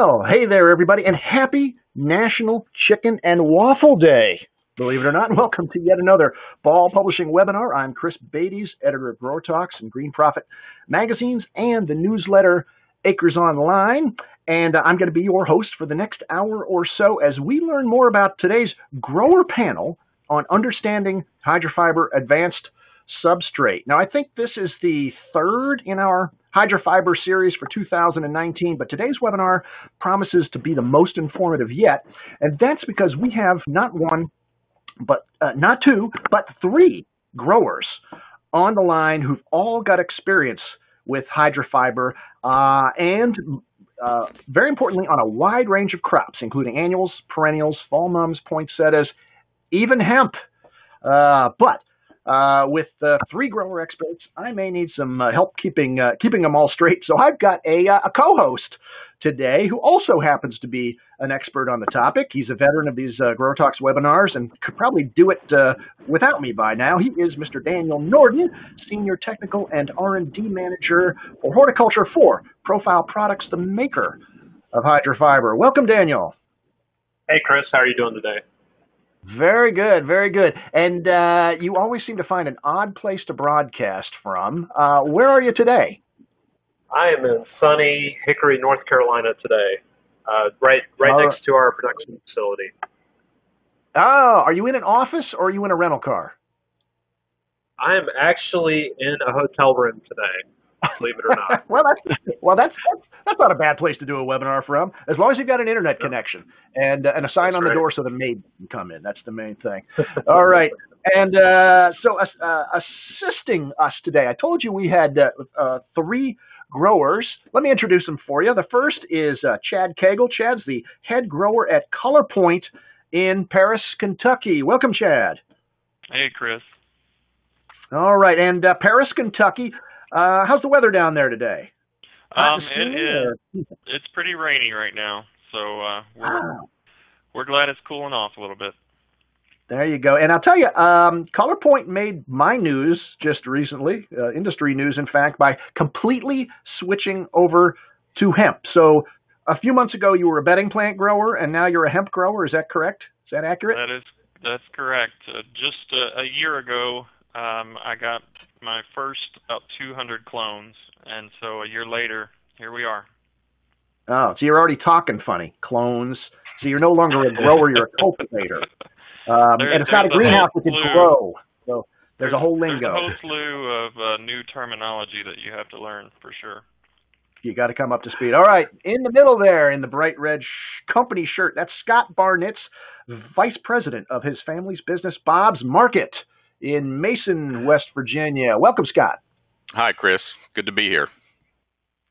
Well, hey there, everybody, and happy National Chicken and Waffle Day. Believe it or not, welcome to yet another Ball Publishing webinar. I'm Chris Beatties, editor of Growertalks and Green Profit magazines and the newsletter Acres Online. And I'm going to be your host for the next hour or so as we learn more about today's grower panel on understanding Hydrofiber Advanced Substrate. Now, I think this is the third in our Hydrofiber series for 2019, but today's webinar promises to be the most informative yet, and that's because we have not one, but not two, but three growers on the line who've all got experience with Hydrofiber and very importantly on a wide range of crops, including annuals, perennials, fall mums, poinsettias, even hemp. With three grower experts, I may need some help keeping them all straight. So I've got a co-host today who also happens to be an expert on the topic. He's a veteran of these Growertalks webinars and could probably do it without me by now. He is Mr. Daniel Norden, Senior Technical and R&D Manager for Horticulture for Profile Products, the maker of Hydrofiber. Welcome, Daniel. Hey, Chris. How are you doing today? Very good, very good. And you always seem to find an odd place to broadcast from. Where are you today? I am in sunny Hickory, North Carolina today, right next to our production facility. Oh, are you in an office or are you in a rental car? I am actually in a hotel room today, believe it or not. That's not a bad place to do a webinar from, as long as you've got an internet connection and a sign on the door so the maid can come in. That's the main thing. All right. And so assisting us today, I told you we had three growers. Let me introduce them for you. The first is Chad Cagle. Chad's the head grower at Colorpoint in Paris, Kentucky. Welcome, Chad. Hey, Chris. All right. And Paris, Kentucky, how's the weather down there today? It's pretty rainy right now, so we're glad it's cooling off a little bit. There you go. And I'll tell you, Colorpoint made my news just recently, industry news, in fact, by completely switching over to hemp. So a few months ago, you were a bedding plant grower, and now you're a hemp grower. Is that correct? Is that accurate? That's correct. Just a year ago, I got my first about 200 clones, and so a year later, here we are. Oh, so you're already talking funny. Clones. So you're no longer a grower, you're a cultivator. And it's not a greenhouse that can grow. So there's a whole lingo. There's a whole slew of new terminology that you have to learn, for sure. You got to come up to speed. All right, in the middle there, in the bright red company shirt, that's Scott Barnitz, Vice President of his family's business, Bob's Market, in Mason, West Virginia. Welcome, Scott. Hi, Chris. Good to be here.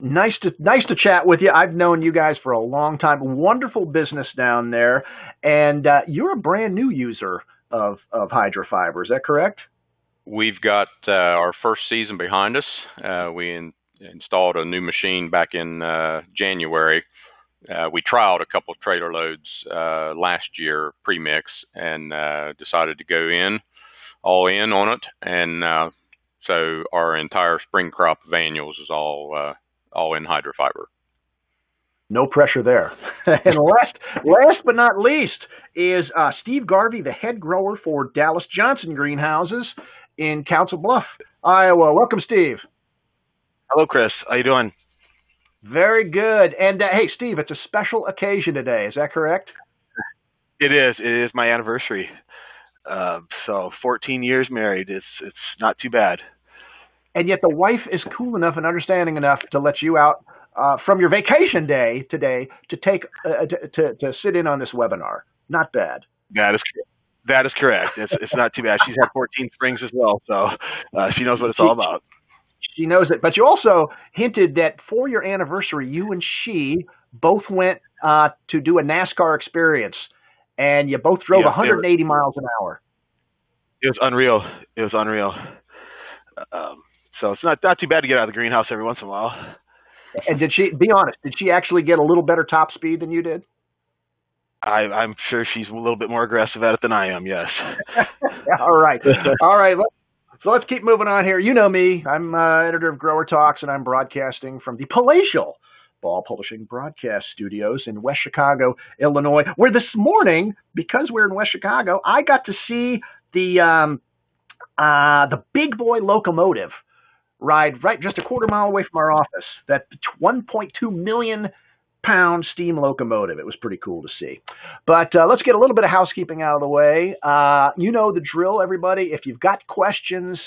Nice to chat with you. I've known you guys for a long time. Wonderful business down there, and you're a brand new user of Hydrofiber. Is that correct? We've got our first season behind us. We installed a new machine back in January. We trialed a couple of trailer loads last year pre-mix and decided to go all in on it, and so our entire spring crop of annuals is all in Hydrofiber. No pressure there. And last but not least is Steve Garvey, the head grower for Dallas Johnson Greenhouses in Council Bluff, Iowa. Welcome, Steve. Hello, Chris. How you doing? Very good. And hey, Steve, it's a special occasion today. Is that correct? It is. It is my anniversary. So 14 years married. It's not too bad. And yet the wife is cool enough and understanding enough to let you out from your vacation day today to take to sit in on this webinar. Not bad. That is correct. It's not too bad. She's had 14 springs as well, so she knows what it's all about. She knows it. But you also hinted that for your anniversary, you and she both went to do a NASCAR experience, and you both drove 180 miles an hour. It was unreal. So it's not too bad to get out of the greenhouse every once in a while. And did she actually get a little better top speed than you did? I'm sure she's a little bit more aggressive at it than I am, yes. All right. So let's keep moving on here. You know me. I'm editor of Growertalks, and I'm broadcasting from the palatial Ball Publishing broadcast studios in West Chicago, Illinois, where this morning, because we're in West Chicago, I got to see the big boy locomotive ride right just a quarter mile away from our office. That 1.2 million pound steam locomotive. It was pretty cool to see. But let's get a little bit of housekeeping out of the way. You know the drill, everybody. If you've got questions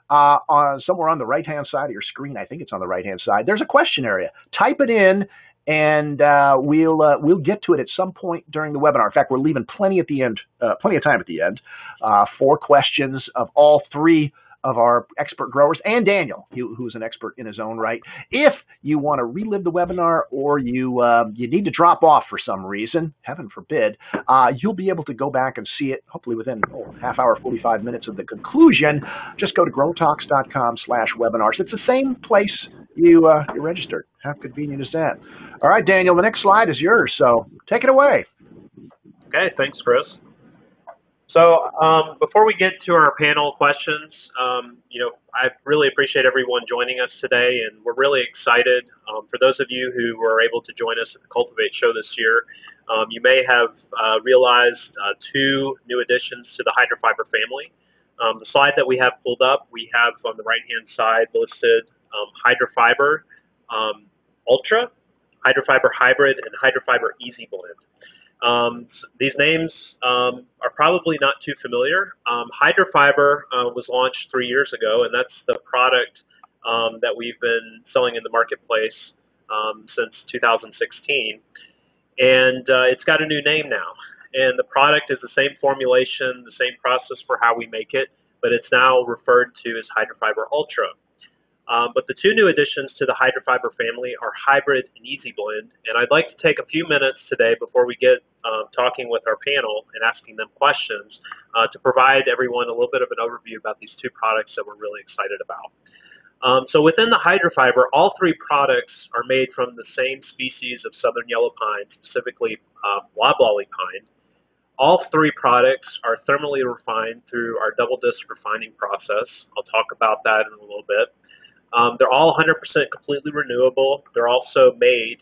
somewhere on the right-hand side of your screen, I think it's on the right-hand side, there's a question area. Type it in, and we'll get to it at some point during the webinar. In fact, we're leaving plenty of time at the end for questions of all three of our expert growers and Daniel, who's an expert in his own right. If you want to relive the webinar, or you need to drop off for some reason, heaven forbid, you'll be able to go back and see it hopefully within half hour, 45 minutes of the conclusion. Just go to growertalks.com/webinars. It's the same place you registered. How convenient is that? All right, Daniel, the next slide is yours, so take it away. Okay, thanks, Chris. So before we get to our panel questions, I really appreciate everyone joining us today, and we're really excited. For those of you who were able to join us at the Cultivate show this year, you may have realized two new additions to the Hydrofiber family. The slide that we have pulled up, we have on the right-hand side listed Hydrofiber Ultra, Hydrofiber Hybrid, and Hydrofiber Easy Blend. These names are probably not too familiar. Hydrofiber was launched 3 years ago, and that's the product that we've been selling in the marketplace since 2016. And it's got a new name now. And the product is the same formulation, the same process for how we make it, but it's now referred to as Hydrofiber Ultra. But the two new additions to the Hydrofiber family are Hybrid and Easy Blend, and I'd like to take a few minutes today before we get talking with our panel and asking them questions to provide everyone a little bit of an overview about these two products that we're really excited about. So within the Hydrofiber, all three products are made from the same species of southern yellow pine, specifically loblolly pine. All three products are thermally refined through our double disc refining process. I'll talk about that in a little bit. They're all 100% completely renewable. They're also made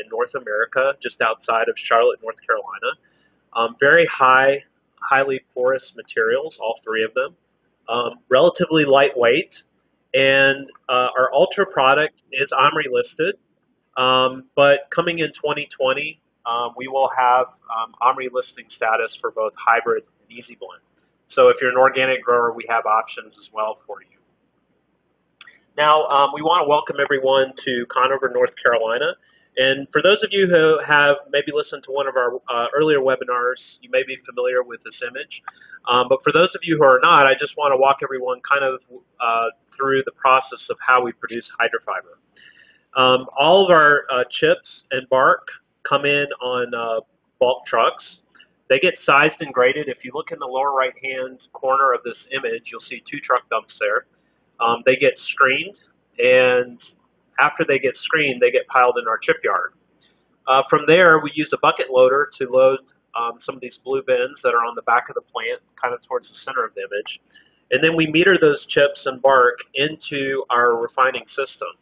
in North America, just outside of Charlotte, North Carolina. Very highly porous materials, all three of them. Relatively lightweight. And our Ultra product is OMRI listed. But coming in 2020, we will have OMRI listing status for both Hybrid and Easy Blend. So if you're an organic grower, we have options as well for you. Now, we want to welcome everyone to Conover, North Carolina. And for those of you who have maybe listened to one of our earlier webinars, you may be familiar with this image. But for those of you who are not, I just want to walk everyone kind of through the process of how we produce Hydrofiber. All of our chips and bark come in on bulk trucks. They get sized and graded. If you look in the lower right-hand corner of this image, you'll see two truck dumps there. They get screened, and after they get screened, they get piled in our chip yard. From there, we use a bucket loader to load some of these blue bins that are on the back of the plant, kind of towards the center of the image. And then we meter those chips and bark into our refining system.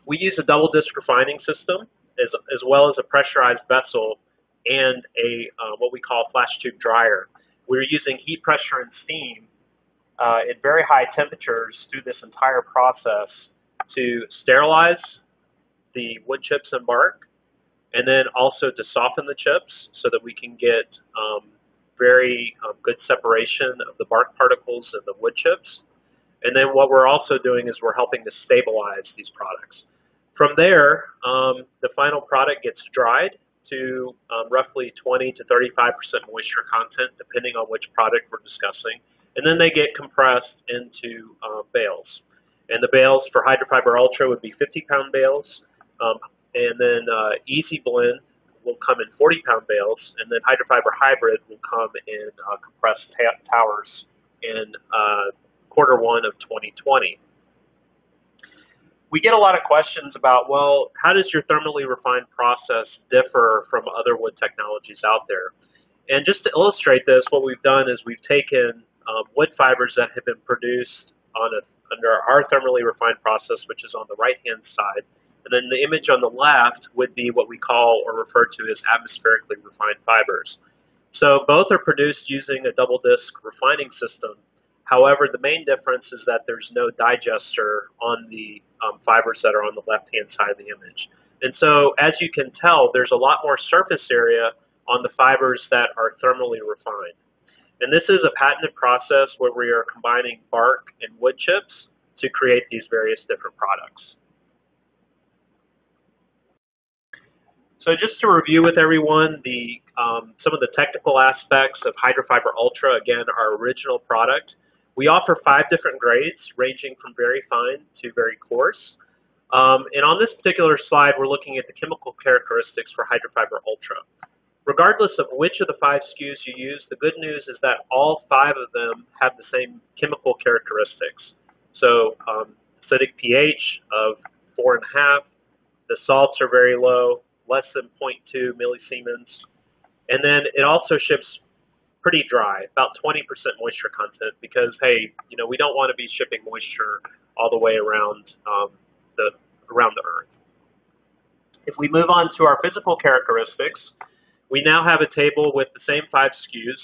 We use a double disc refining system, as well as a pressurized vessel and a what we call flash tube dryer. We're using heat, pressure, and steam at very high temperatures through this entire process to sterilize the wood chips and bark, and then also to soften the chips so that we can get very good separation of the bark particles and the wood chips. And then what we're also doing is we're helping to stabilize these products. From there, the final product gets dried to roughly 20 to 35% moisture content, depending on which product we're discussing. And then they get compressed into bales. And the bales for Hydrofiber Ultra would be 50-pound bales. And then Easy Blend will come in 40-pound bales. And then Hydrofiber Hybrid will come in compressed towers in Q1 of 2020. We get a lot of questions about, well, how does your thermally refined process differ from other wood technologies out there? And just to illustrate this, what we've done is we've taken wood fibers that have been produced under our thermally refined process, which is on the right-hand side, And then the image on the left would be what we call or refer to as atmospherically refined fibers. So both are produced using a double disc refining system. However, the main difference is that there's no digester on the fibers that are on the left-hand side of the image. And so, as you can tell, there's a lot more surface area on the fibers that are thermally refined. And this is a patented process where we are combining bark and wood chips to create these various different products. So just to review with everyone, some of the technical aspects of Hydrofiber Ultra, again, our original product. We offer 5 different grades, ranging from very fine to very coarse. And on this particular slide, we're looking at the chemical characteristics for Hydrofiber Ultra. Regardless of which of the 5 SKUs you use, the good news is that all 5 of them have the same chemical characteristics. So acidic pH of 4.5, the salts are very low, less than 0.2 millisiemens, and then it also ships pretty dry, about 20% moisture content, because, hey, you know, we don't want to be shipping moisture all the way around the earth. If we move on to our physical characteristics, we now have a table with the same 5 SKUs.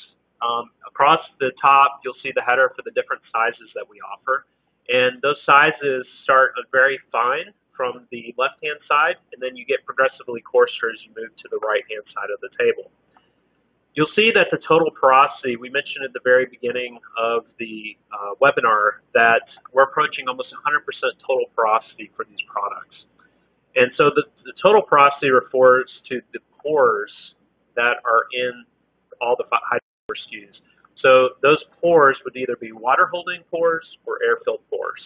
Across the top, you'll see the header for the different sizes that we offer, and those sizes start at very fine from the left-hand side, and then you get progressively coarser as you move to the right-hand side of the table. You'll see that the total porosity, we mentioned at the very beginning of the webinar that we're approaching almost 100% total porosity for these products. And so the total porosity refers to the pores that are in all the Hydrofiber SKUs. So those pores would either be water-holding pores or air-filled pores.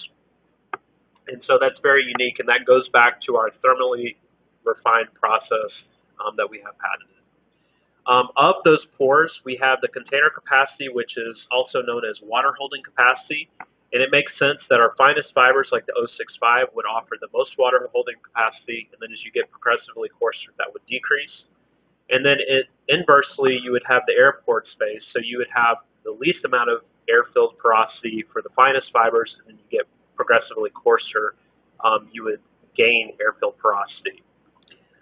And so that's very unique, and that goes back to our thermally refined process that we have patented. Of those pores, we have the container capacity, which is also known as water holding capacity, and it makes sense that our finest fibers like the 065 would offer the most water holding capacity, and then as you get progressively coarser, that would decrease. And then inversely, you would have the air port space, so you would have the least amount of air-filled porosity for the finest fibers, and then you get progressively coarser, you would gain air-filled porosity.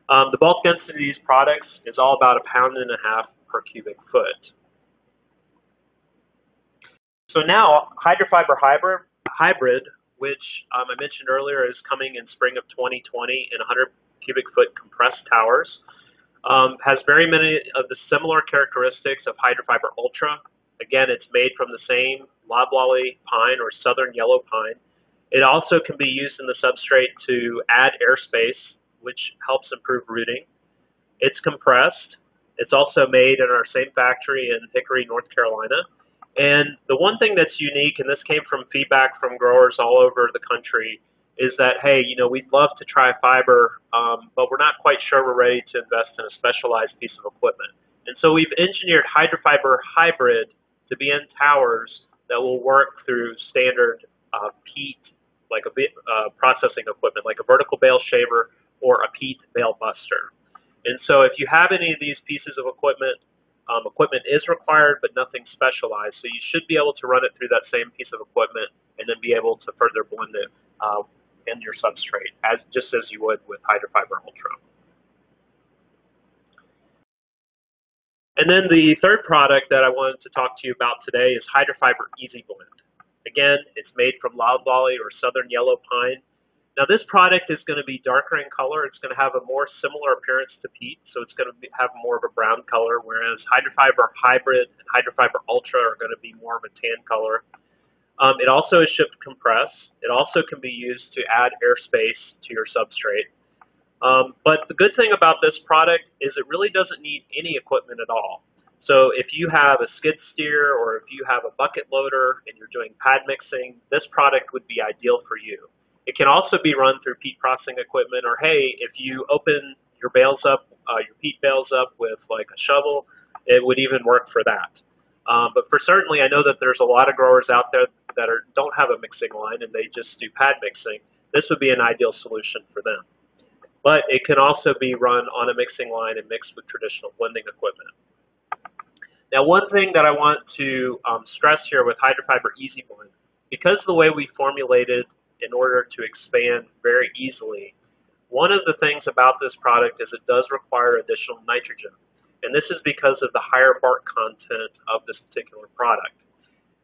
The bulk density of these products is all about 1.5 pounds per cubic foot. So now, Hydrofiber Hybrid, which I mentioned earlier is coming in spring of 2020 in 100 cubic foot compressed towers, has very many of the similar characteristics of Hydrofiber Ultra. Again, it's made from the same loblolly pine or southern yellow pine. It also can be used in the substrate to add airspace, which helps improve rooting. It's compressed. It's also made in our same factory in Hickory, North Carolina. And the one thing that's unique, and this came from feedback from growers all over the country, is that, hey, you know, we'd love to try fiber, but we're not quite sure we're ready to invest in a specialized piece of equipment. And so we've engineered Hydrofiber Hybrid to be in towers that will work through standard peat, like a processing equipment, like a vertical bale shaver or a peat bale buster. And so if you have any of these pieces of equipment, equipment is required, but nothing specialized. So you should be able to run it through that same piece of equipment and then be able to further blend it in your substrate, just as you would with Hydrofiber Ultra. And then the third product that I wanted to talk to you about today is Hydrofiber Easy Blend. Again, it's made from loblolly or southern yellow pine. Now this product is going to be darker in color. It's going to have a more similar appearance to peat, so it's going to have more of a brown color, whereas Hydrofiber Hybrid and Hydrofiber Ultra are going to be more of a tan color. It also is shipped compressed. It also can be used to add airspace to your substrate. But the good thing about this product is it really doesn't need any equipment at all. So if you have a skid steer or if you have a bucket loader and you're doing pad mixing, this product would be ideal for you. It can also be run through peat processing equipment, or hey, if you open your bales up, your peat bales up with like a shovel, it would even work for that. But for certainly, I know that there's a lot of growers out there that don't have a mixing line and they just do pad mixing. This would be an ideal solution for them. But it can also be run on a mixing line and mixed with traditional blending equipment. Now, one thing that I want to stress here with Hydrofiber Easy Blend, because the way we formulated in order to expand very easily, One of the things about this product is it does require additional nitrogen, and this is because of the higher bark content of this particular product.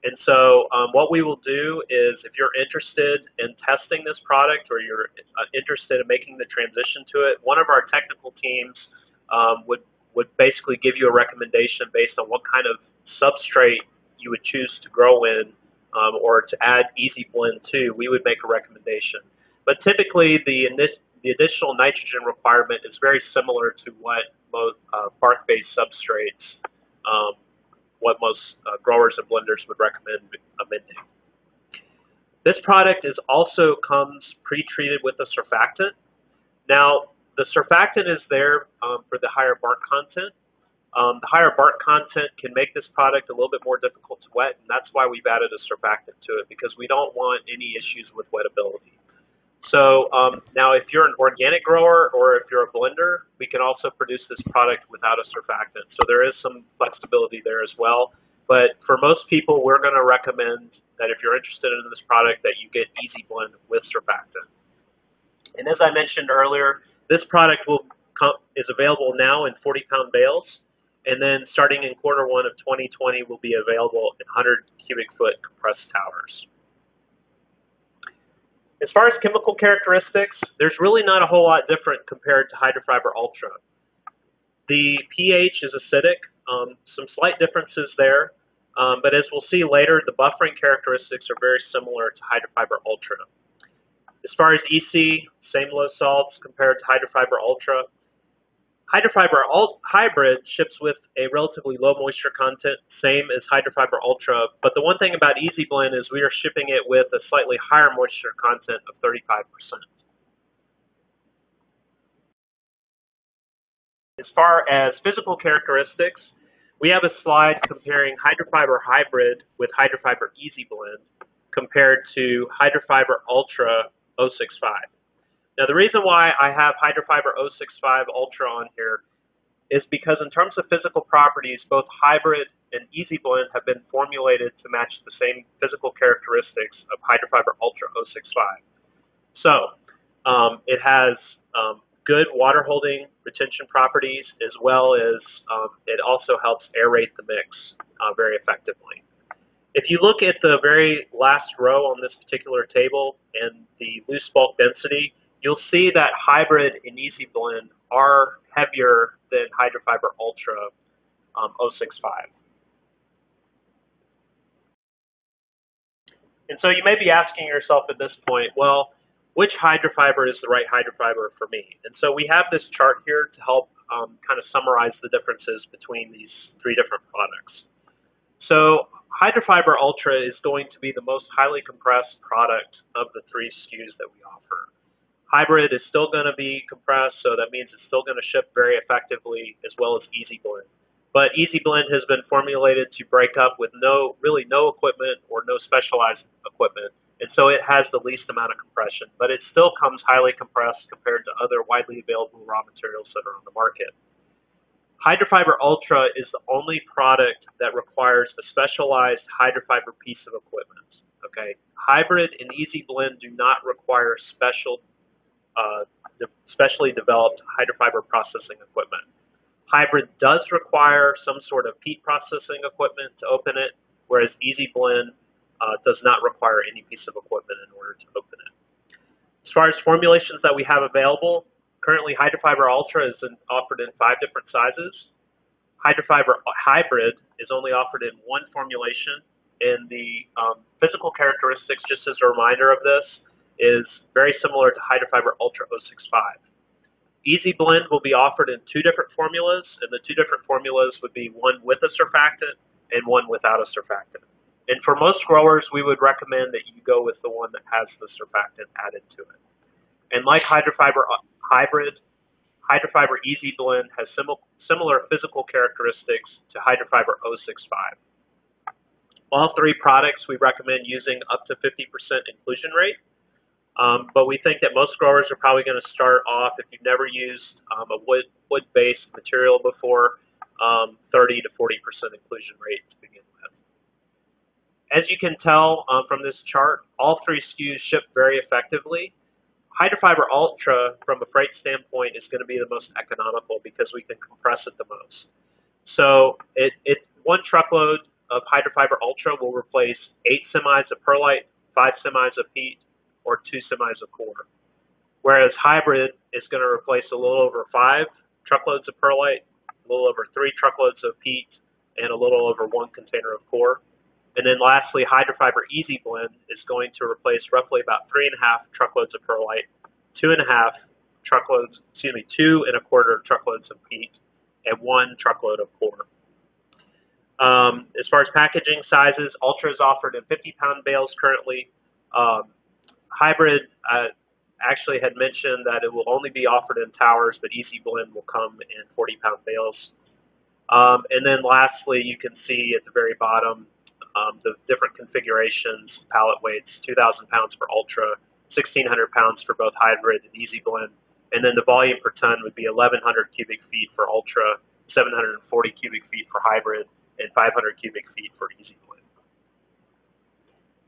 And so what we will do is, if you're interested in testing this product or you're interested in making the transition to it, one of our technical teams would basically give you a recommendation based on what kind of substrate you would choose to grow in or to add Easy Blend to. We would make a recommendation. But typically, the additional nitrogen requirement is very similar to what most bark-based substrates, what most growers and blenders would recommend amending. This product also comes pre-treated with a surfactant. Now, the surfactant is there for the higher bark content. The higher bark content can make this product a little bit more difficult to wet, and that's why we've added a surfactant to it, because we don't want any issues with wettability. So now if you're an organic grower or if you're a blender, we can also produce this product without a surfactant. So there is some flexibility there as well. But for most people, we're going to recommend that if you're interested in this product, that you get Easy Blend with surfactant. And as I mentioned earlier, this product is available now in 40-pound bales. And then starting in Q1 of 2020, will be available in 100 cubic foot compressed towers. As far as chemical characteristics, there's really not a whole lot different compared to Hydrofiber Ultra. The pH is acidic, some slight differences there, but as we'll see later, the buffering characteristics are very similar to Hydrofiber Ultra. As far as EC, same low salts compared to Hydrofiber Ultra. Hydrofiber Hybrid ships with a relatively low moisture content, same as Hydrofiber Ultra, but the one thing about Easy Blend is we are shipping it with a slightly higher moisture content of 35%. As far as physical characteristics, we have a slide comparing Hydrofiber Hybrid with Hydrofiber Easy Blend compared to Hydrofiber Ultra 065. Now, the reason why I have Hydrofiber 065 Ultra on here is because in terms of physical properties, both Hybrid and Easy Blend have been formulated to match the same physical characteristics of Hydrofiber Ultra 065. So, it has good water holding retention properties, as well as it also helps aerate the mix very effectively. If you look at the very last row on this particular table and the loose bulk density, you'll see that Hybrid and Easy Blend are heavier than Hydrofiber Ultra 065. And so you may be asking yourself at this point, well, which hydrofiber is the right hydrofiber for me? And so we have this chart here to help kind of summarize the differences between these three different products. So Hydrofiber Ultra is going to be the most highly compressed product of the three SKUs that we offer. Hybrid is still going to be compressed, so that means it's still going to ship very effectively, as well as Easy Blend. But Easy Blend has been formulated to break up with really no equipment or no specialized equipment, and so it has the least amount of compression. But it still comes highly compressed compared to other widely available raw materials that are on the market. Hydrofiber Ultra is the only product that requires a specialized hydrofiber piece of equipment. Okay, Hybrid and Easy Blend do not require specially developed hydrofiber processing equipment. Hybrid does require some sort of peat processing equipment to open it, whereas Easy Blend does not require any piece of equipment in order to open it. As far as formulations that we have available, currently Hydrofiber Ultra is offered in 5 different sizes. Hydrofiber Hybrid is only offered in one formulation, and the physical characteristics, just as a reminder of this, is very similar to Hydrofiber Ultra 065. Easy Blend will be offered in 2 different formulas, and the 2 different formulas would be one with a surfactant and one without a surfactant. And for most growers, we would recommend that you go with the one that has the surfactant added to it. And like Hydrofiber Hybrid, Hydrofiber Easy Blend has similar physical characteristics to Hydrofiber 065. All 3 products we recommend using up to 50% inclusion rate. But we think that most growers are probably going to start off, if you've never used a wood-based material before, 30 to 40% inclusion rate to begin with. As you can tell from this chart, all 3 SKUs ship very effectively. Hydrofiber Ultra, from a freight standpoint, is going to be the most economical because we can compress it the most. So one truckload of Hydrofiber Ultra will replace 8 semis of perlite, 5 semis of peat, or 2 semis of core. Whereas hybrid is going to replace a little over 5 truckloads of perlite, a little over 3 truckloads of peat, and a little over 1 container of core. And then lastly, Hydrofiber Easy Blend is going to replace roughly about 3.5 truckloads of perlite, 2.25 truckloads, 2.25 truckloads of peat, and 1 truckload of core. As far as packaging sizes, Ultra is offered in 50-pound bales currently. Hybrid actually had mentioned that it will only be offered in towers, but Easy Blend will come in 40-pound bales. And then lastly, you can see at the very bottom the different configurations, pallet weights, 2,000 pounds for Ultra, 1,600 pounds for both Hybrid and Easy Blend. And then the volume per ton would be 1,100 cubic feet for Ultra, 740 cubic feet for Hybrid, and 500 cubic feet for Easy Blend.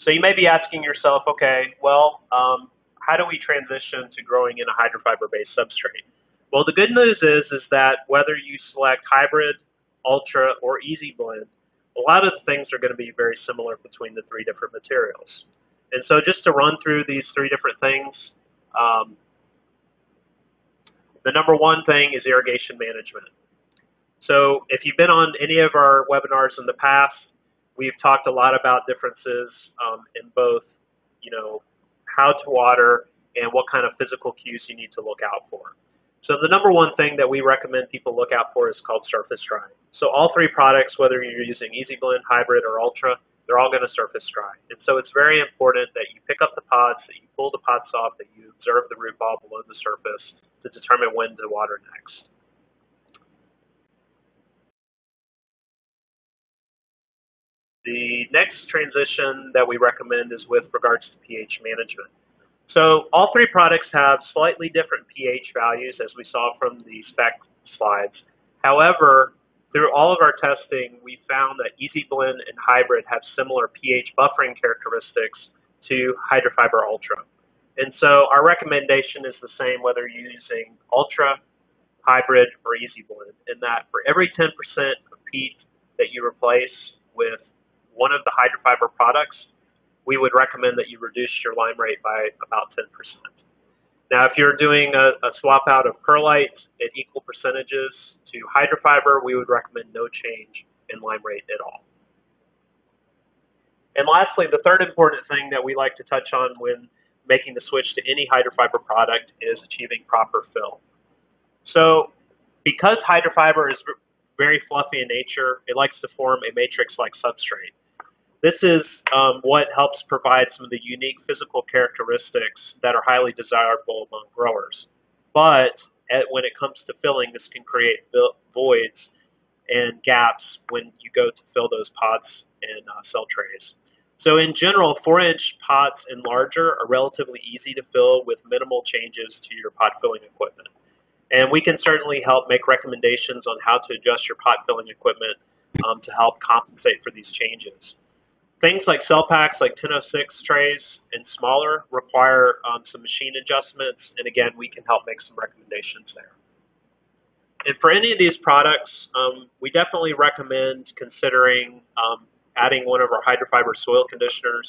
So you may be asking yourself, okay, well, how do we transition to growing in a Hydrofiber-based substrate? Well, the good news is that whether you select Hybrid, Ultra, or Easy Blend, a lot of the things are going to be very similar between the 3 different materials. And so just to run through these 3 different things, the number one thing is irrigation management. So if you've been on any of our webinars in the past, we've talked a lot about differences in both, how to water and what kind of physical cues you need to look out for. So the number one thing that we recommend people look out for is called surface drying. So all 3 products, whether you're using Easy Blend, Hybrid, or Ultra, they're all going to surface dry. And so it's very important that you pick up the pods, that you pull the pods off, that you observe the root ball below the surface to determine when to water next. The next transition that we recommend is with regards to pH management. So all 3 products have slightly different pH values, as we saw from the spec slides. However, through all of our testing, we found that Easy Blend and Hybrid have similar pH buffering characteristics to Hydrofiber Ultra. And so our recommendation is the same whether you're using Ultra, Hybrid, or Easy Blend, in that for every 10% of peat that you replace with one of the Hydrofiber products, we would recommend that you reduce your lime rate by about 10%. Now, if you're doing a swap out of perlite at equal percentages to Hydrofiber, we would recommend no change in lime rate at all. And lastly, the third important thing that we like to touch on when making the switch to any Hydrofiber product is achieving proper fill. So because Hydrofiber is very fluffy in nature, it likes to form a matrix-like substrate. This is what helps provide some of the unique physical characteristics that are highly desirable among growers. But when it comes to filling, this can create voids and gaps when you go to fill those pots and cell trays. So in general, 4-inch pots and larger are relatively easy to fill with minimal changes to your pot filling equipment. And we can certainly help make recommendations on how to adjust your pot filling equipment to help compensate for these changes. Things like cell packs like 1006 trays and smaller require some machine adjustments, and again, we can help make some recommendations there. And for any of these products, we definitely recommend considering adding one of our Hydrofiber soil conditioners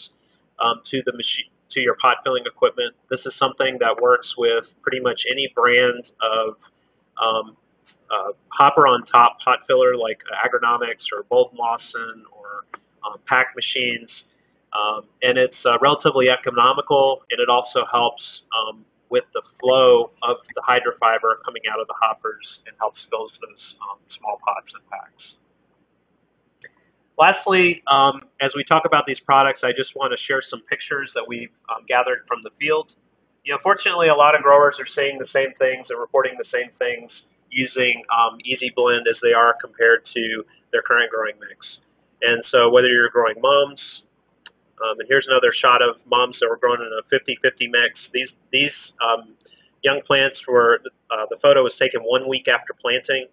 to your pot filling equipment. This is something that works with pretty much any brand of hopper on top pot filler like Agronomics or Bolton Lawson or pack machines, and it's relatively economical, and it also helps with the flow of the Hydrofiber coming out of the hoppers and helps fill those small pots and packs. Lastly, as we talk about these products, I just want to share some pictures that we've gathered from the field. Fortunately, a lot of growers are saying the same things and reporting the same things using Easy Blend as they are compared to their current growing mix. And so whether you're growing mums, and here's another shot of mums that were grown in a 50-50 mix. These young plants were, the photo was taken 1 week after planting.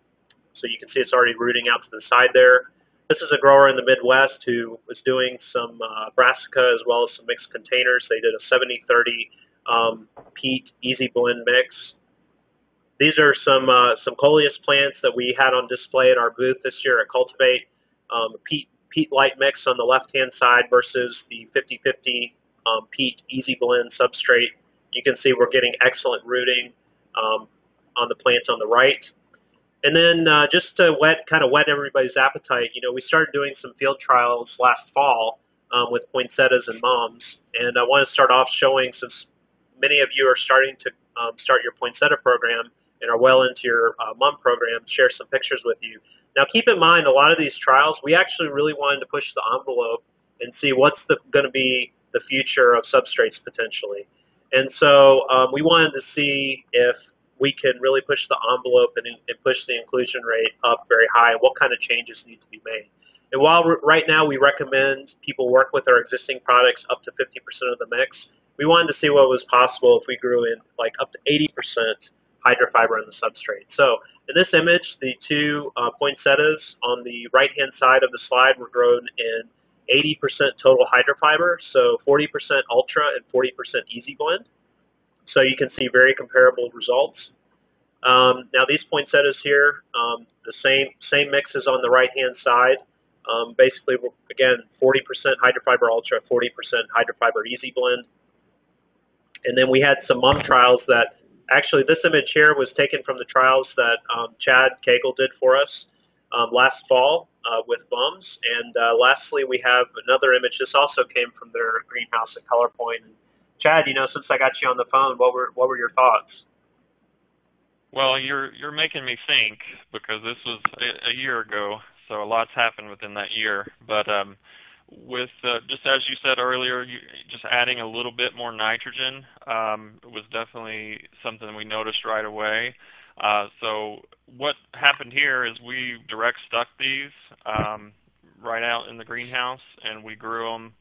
So you can see it's already rooting out to the side there. This is a grower in the Midwest who was doing some brassica as well as some mixed containers. They did a 70-30 peat easy blend mix. These are some coleus plants that we had on display at our booth this year at Cultivate. Peat light mix on the left-hand side versus the 50-50 peat easy blend substrate. You can see we're getting excellent rooting on the plants on the right. And then just to kind of whet everybody's appetite, we started doing some field trials last fall with poinsettias and mums. And I want to start off showing, since many of you are starting to start your poinsettia program and are well into your mum program, share some pictures with you. Now, keep in mind, a lot of these trials, we actually really wanted to push the envelope and see what's going to be the future of substrates potentially. And so we wanted to see if we can really push the envelope and push the inclusion rate up very high and what kind of changes need to be made. And while right now we recommend people work with our existing products up to 50% of the mix, we wanted to see what was possible if we grew in like up to 80% hydrofiber in the substrate. So in this image, the two poinsettias on the right-hand side of the slide were grown in 80% total hydrofiber, so 40% ultra and 40% easy blend. So you can see very comparable results. Now these poinsettias here, the same mix is on the right-hand side. Basically, again, 40% hydrofiber ultra, 40% hydrofiber easy blend. And then we had some mum trials that, actually this image here was taken from the trials that Chad Cagle did for us last fall with mums. And lastly, we have another image. This also came from their greenhouse at Colorpoint. And Chad, since I got you on the phone, what were your thoughts? Well, you're making me think, because this was a year ago, so a lot's happened within that year. But with just as you said earlier, just adding a little bit more nitrogen was definitely something we noticed right away. So what happened here is we direct stuck these right out in the greenhouse, and we grew them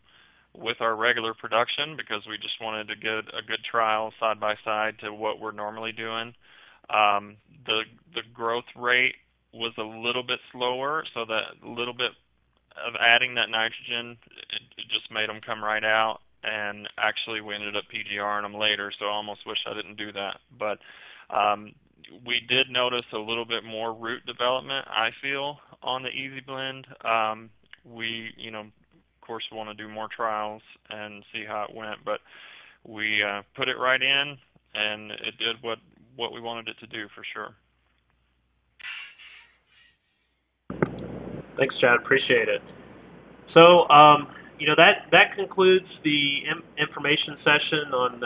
with our regular production because we just wanted to get a good trial side by side to what we're normally doing. The growth rate was a little bit slower, so that little bit of adding that nitrogen, it just made them come right out. And actually, we ended up PGRing them later, so I almost wish I didn't do that. But we did notice a little bit more root development, I feel, on the Easy Blend. We, of course, want to do more trials and see how it went, but we put it right in, and it did what we wanted it to do for sure. Thanks, Chad. Appreciate it. So, that concludes the information session on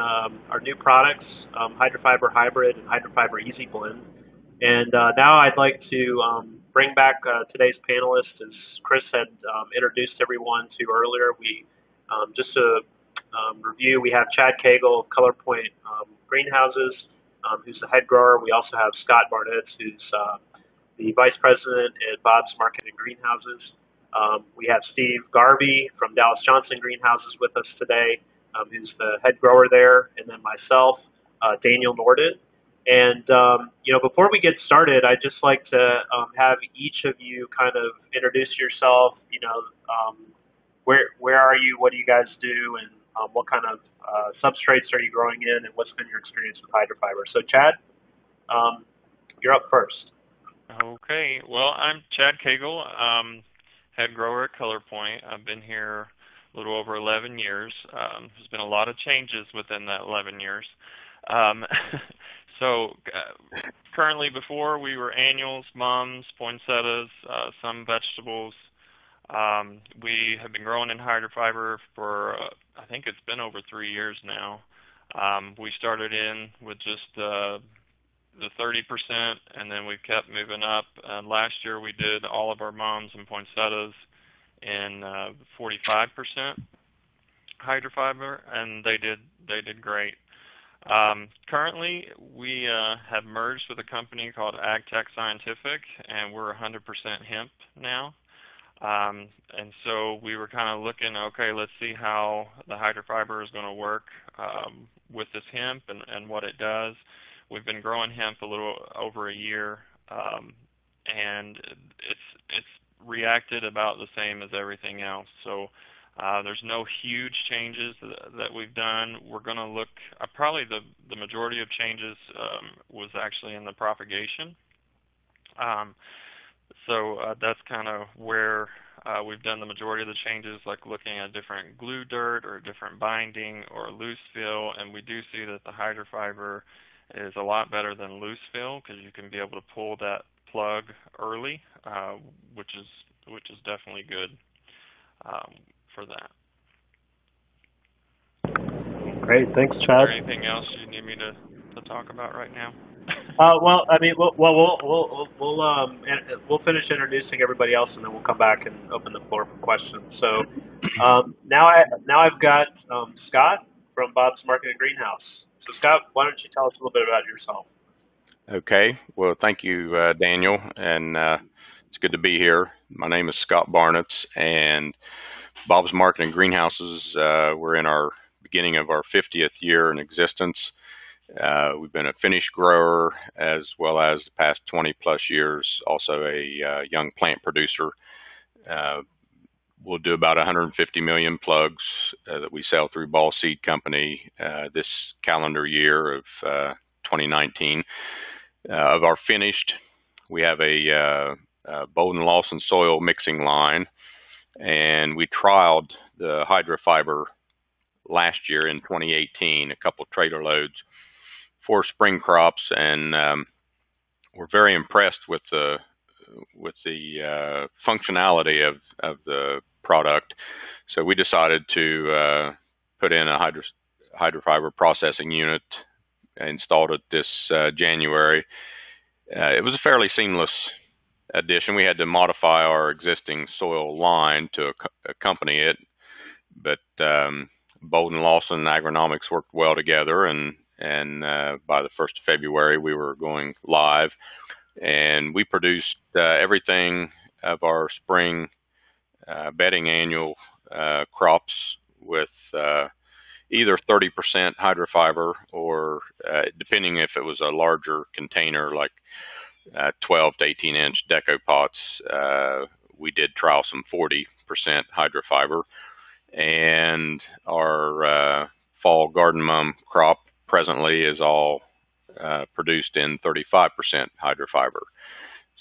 our new products, Hydrofiber Hybrid and Hydrofiber Easy Blend. And now I'd like to bring back today's panelists. As Chris had introduced everyone to earlier, we just to review, we have Chad Cagle of Colorpoint Greenhouses, who's the head grower. We also have Scott Barnitz, who's the vice president at Bob's Market and Greenhouses. We have Steve Garvey from Dallas Johnson Greenhouses with us today, who's the head grower there, and then myself, Daniel Norden. And, before we get started, I'd just like to have each of you kind of introduce yourself. Where are you? What do you guys do? And what kind of substrates are you growing in? And what's been your experience with hydrofiber? So, Chad, you're up first. Okay. Well, I'm Chad Cagle, head grower at Colorpoint. I've been here a little over 11 years. There's been a lot of changes within that 11 years. So currently, before we were annuals, mums, poinsettias, some vegetables. We have been growing in hydrofiber for, I think it's been over 3 years now. We started in with just the 30%, and then we've kept moving up. Last year we did all of our mums and poinsettias in 45% hydrofiber, and they did great. Currently, we have merged with a company called AgTech Scientific, and we're 100% hemp now. And so we were kind of looking, okay, let's see how the hydrofiber is going to work with this hemp and what it does. We've been growing hemp a little over a year, and it's reacted about the same as everything else. So There's no huge changes that we've done. We're going to look, probably the majority of changes was actually in the propagation. So that's kind of where we've done the majority of the changes, like looking at different glue dirt or different binding or loose fill, and we do see that the hydrofiber is a lot better than loose fill because you can be able to pull that plug early, which is definitely good for that. Great, thanks, Chad. Is there anything else you need me to talk about right now? Well, I mean, we'll finish introducing everybody else, and then we'll come back and open the floor for questions. So now I've got Scott from Bob's Market and Greenhouse. So Scott, why don't you tell us a little bit about yourself? Okay. Well, thank you, Daniel, and it's good to be here. My name is Scott Barnitz, and Bob's Market and Greenhouses, we're in our beginning of our 50th year in existence. We've been a finished grower as well as the past 20 plus years, also a young plant producer. We'll do about 150 million plugs that we sell through Ball Seed Company this calendar year of 2019. Of our finished, we have a Bowden Lawson soil mixing line, and we trialed the HydraFiber last year in 2018, a couple of trailer loads for spring crops, and we're very impressed with the functionality of the product. So we decided to put in a HydraFiber processing unit, installed it this January. It was a fairly seamless addition. We had to modify our existing soil line to accompany it, but Bowden Lawson and agronomics worked well together, and by the 1st of February we were going live, and we produced everything of our spring bedding annual crops with either 30% hydrofiber or depending if it was a larger container like 12 to 18 inch deco pots, we did trial some 40% hydrofiber, and our fall garden mum crop presently is all produced in 35% hydrofiber.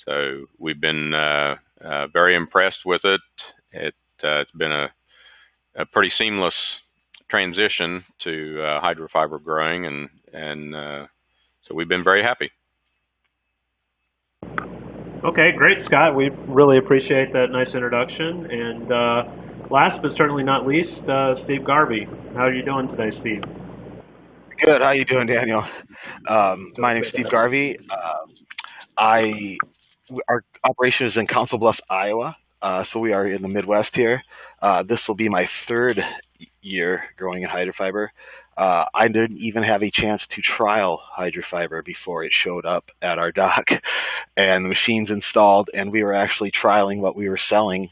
So we've been very impressed with it. It's been a pretty seamless transition to hydrofiber growing, and so we've been very happy. Okay, great, Scott. We really appreciate that nice introduction. And last but certainly not least, Steve Garvey. How are you doing today, Steve? Good. How you doing, Daniel? My name is Steve Garvey. Our operation is in Council Bluffs, Iowa. So we are in the Midwest here. This will be my 3rd year growing in hydrofiber. I didn't even have a chance to trial hydrofiber before it showed up at our dock, and the machine's installed, and we were actually trialing what we were selling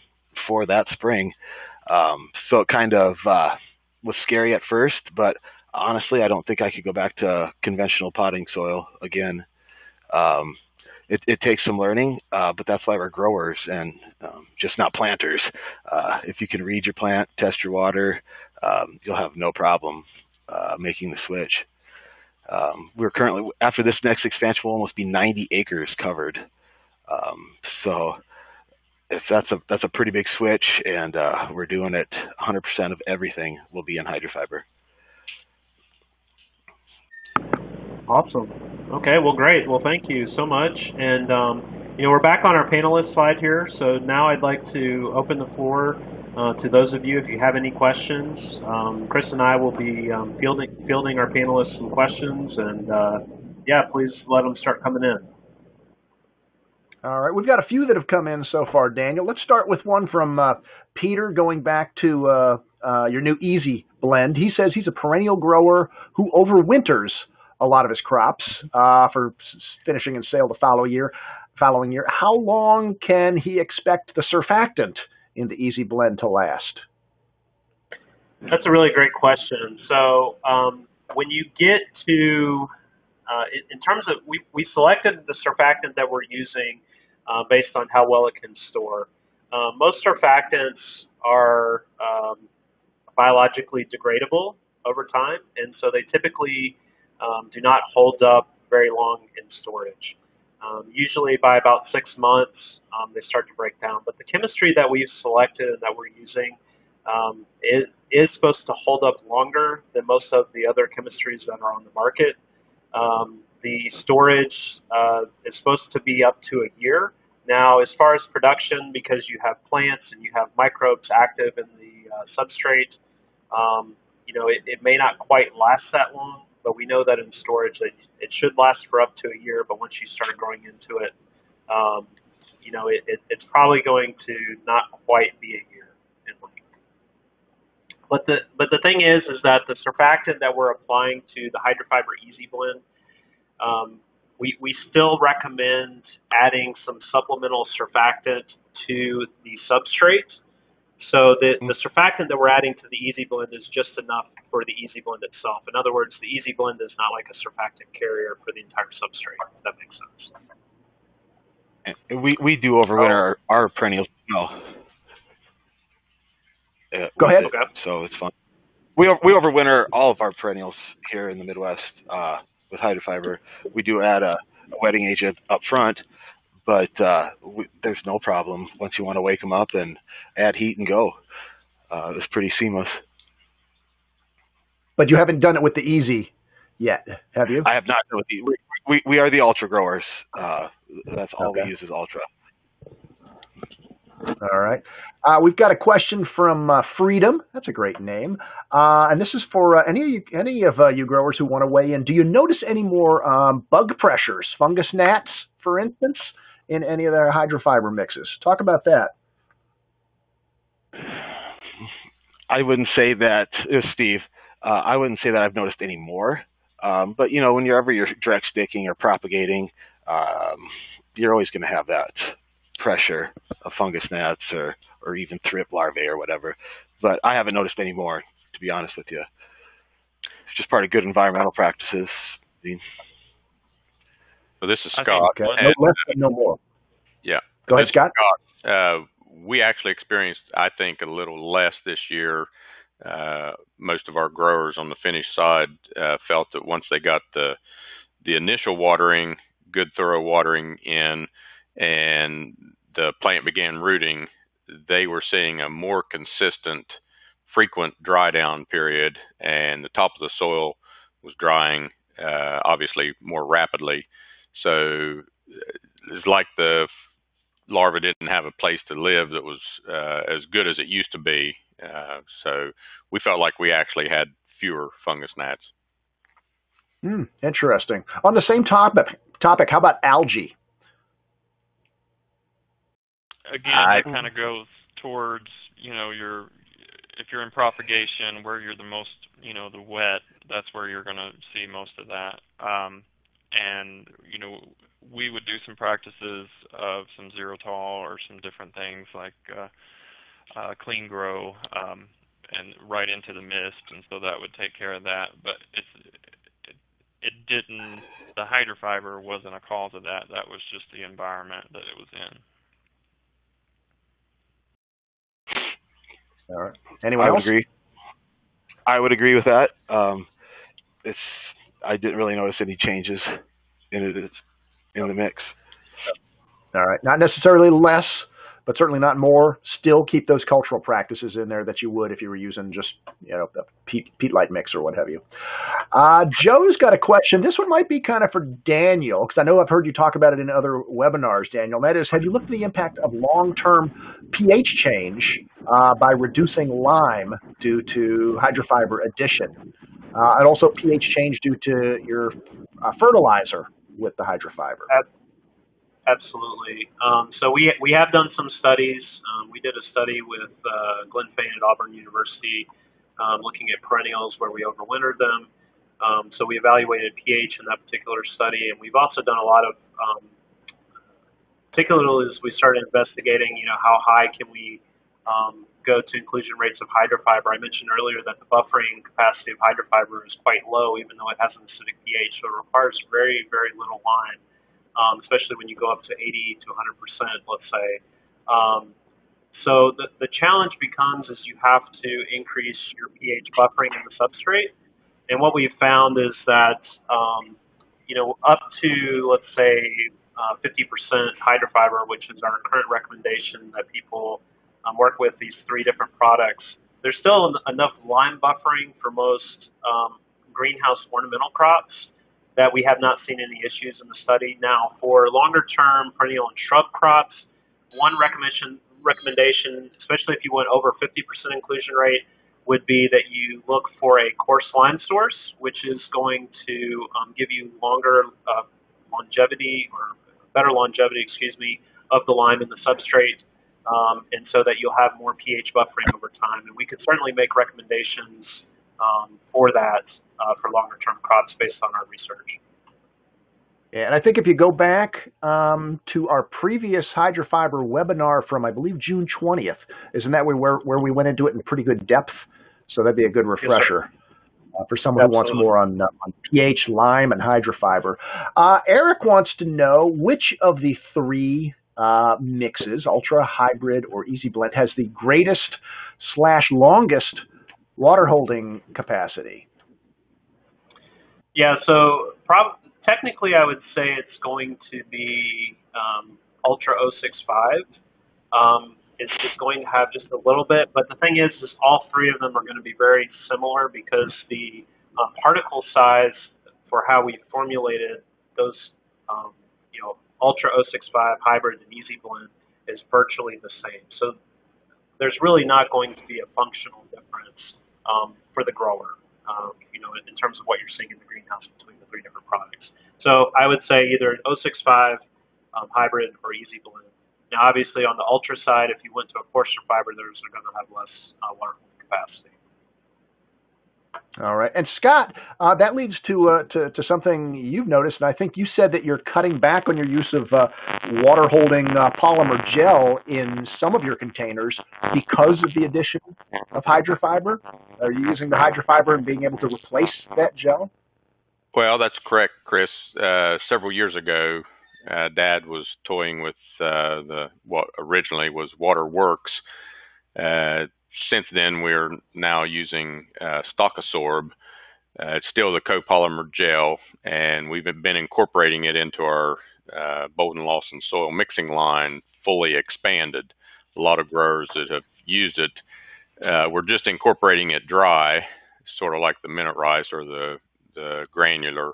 for that spring. So it kind of was scary at first, but honestly, I don't think I could go back to conventional potting soil again. It takes some learning, but that's why we're growers and just not planters. If you can read your plant, test your water, you'll have no problem making the switch. We're currently, after this next expansion, will almost be 90 acres covered. So that's a pretty big switch, and we're doing it 100% of everything will be in hydrofiber. Awesome. Okay, well, great. Well, thank you so much. And, we're back on our panelist slide here. So now I'd like to open the floor to those of you if you have any questions. Chris and I will be fielding our panelists some questions. And, yeah, please let them start coming in. All right. We've got a few that have come in so far, Daniel. Let's start with one from Peter, going back to your new Easy blend. He says he's a perennial grower who overwinters a lot of his crops for finishing and sale the following year. How long can he expect the surfactant in the Easy blend to last? That's a really great question. So when you get to, in terms of, we selected the surfactant that we're using based on how well it can store. Most surfactants are biologically degradable over time, and so they typically do not hold up very long in storage. Usually by about 6 months, they start to break down. But the chemistry that we've selected and that we're using is supposed to hold up longer than most of the other chemistries that are on the market. The storage is supposed to be up to a year. Now, as far as production, because you have plants and you have microbes active in the substrate, it may not quite last that long, but we know that in storage that it should last for up to a year. But once you start growing into it, it's probably going to not quite be a year in length. But the thing is that the surfactant that we're applying to the Hydrofiber Easy Blend, we still recommend adding some supplemental surfactant to the substrate. So the surfactant that we're adding to the Easy Blend is just enough for the Easy Blend itself. In other words, the Easy Blend is not like a surfactant carrier for the entire substrate, if that makes sense. We do overwinter our perennials. No. Go ahead. Okay. So it's fun. We overwinter all of our perennials here in the Midwest with Hydrofiber. We do add a wetting agent up front, but there's no problem. Once you want to wake them up, and add heat and go. It's pretty seamless. But you haven't done it with the Easy yet, have you? I have not done it with the. We are the ultra growers. That's all we use is ultra. All right. We've got a question from Freedom. That's a great name. And this is for any of you growers who want to weigh in. Do you notice any more bug pressures, fungus gnats, for instance, in any of their Hydrofiber mixes? Talk about that. I wouldn't say that, Steve. I wouldn't say that I've noticed any more. But, whenever you're direct sticking or propagating, you're always going to have that pressure of fungus gnats or even thrip larvae or whatever. But I haven't noticed any more, to be honest with you. It's just part of good environmental practices. So this is Scott. Okay. No less and no more. Yeah. Go ahead, Scott. We actually experienced, I think, a little less this year. Most of our growers on the finished side felt that once they got the initial watering, good thorough watering in, and the plant began rooting, they were seeing a more consistent, frequent dry down period, and the top of the soil was drying, obviously more rapidly. So it's like the larva didn't have a place to live that was as good as it used to be. So we felt like we actually had fewer fungus gnats. Interesting. On the same topic, how about algae? Again, it kind of goes towards, if you're in propagation where you're the most, the wet, that's where you're going to see most of that. And, we would do some practices of some xerotol or some different things like clean grow and right into the mist, and so that would take care of that. But it didn't, the Hydrofiber wasn't a cause of that. That was just the environment that it was in. All right. Anyone else? I would agree with that. I didn't really notice any changes in the mix. All right. Not necessarily less, but certainly not more. Still keep those cultural practices in there that you would if you were using just, a peat-light mix or what have you. Joe's got a question. This one might be kind of for Daniel, because I know I've heard you talk about it in other webinars, Daniel. And that is, have you looked at the impact of long-term pH change by reducing lime due to Hydrofiber addition? And also pH change due to your fertilizer with the Hydrofiber? Absolutely. So we have done some studies. We did a study with Glenn Fain at Auburn University looking at perennials where we overwintered them. So we evaluated pH in that particular study, and we've also done a lot of, particularly as we started investigating, how high can we go to inclusion rates of Hydrofiber. I mentioned earlier that the buffering capacity of Hydrofiber is quite low, even though it has an acidic pH, so it requires very, very little lime, especially when you go up to 80 to 100%, let's say. so the challenge becomes is you have to increase your pH buffering in the substrate. And what we've found is that, up to, let's say, 50% hydrofiber, which is our current recommendation that people work with these 3 different products, there's still enough lime buffering for most greenhouse ornamental crops that we have not seen any issues in the study. Now, for longer-term perennial and shrub crops, one recommendation, especially if you went over 50% inclusion rate, would be that you look for a coarse lime source, which is going to give you longer longevity, or better longevity, of the lime in the substrate, and so that you'll have more pH buffering over time. And we could certainly make recommendations for that for longer-term crops based on our research. Yeah, and I think if you go back to our previous Hydrofiber webinar from, I believe, June 20th, isn't that where we went into it in pretty good depth? So that'd be a good refresher for someone who wants more on pH, lime, and Hydrofiber. Eric wants to know which of the 3 mixes, Ultra, Hybrid, or Easy Blend, has the greatest / longest water holding capacity? Yeah, so technically I would say it's going to be Ultra 065. It's just going to have just a little bit, but the thing is all 3 of them are going to be very similar because the particle size for how we formulated those, Ultra 065, Hybrid, and Easy Blend is virtually the same. So there's really not going to be a functional difference for the grower, in terms of what you're seeing in the greenhouse between the 3 different products. So I would say either 065, Hybrid, or Easy Blend. Now, obviously, on the Ultra side, if you went to a coarser fiber, those are going to have less water holding capacity. All right. And Scott, that leads to something you've noticed, and I think you said that you're cutting back on your use of water-holding polymer gel in some of your containers because of the addition of Hydrofiber. Are you using the Hydrofiber and being able to replace that gel? Well, that's correct, Chris. Several years ago, Dad was toying with what originally was Waterworks. Since then, we're now using Stock-Absorb. It's still the copolymer gel, and we've been incorporating it into our Bolton Lawson soil mixing line, fully expanded. A lot of growers that have used it, we're just incorporating it dry, sort of like the minute rice or the granular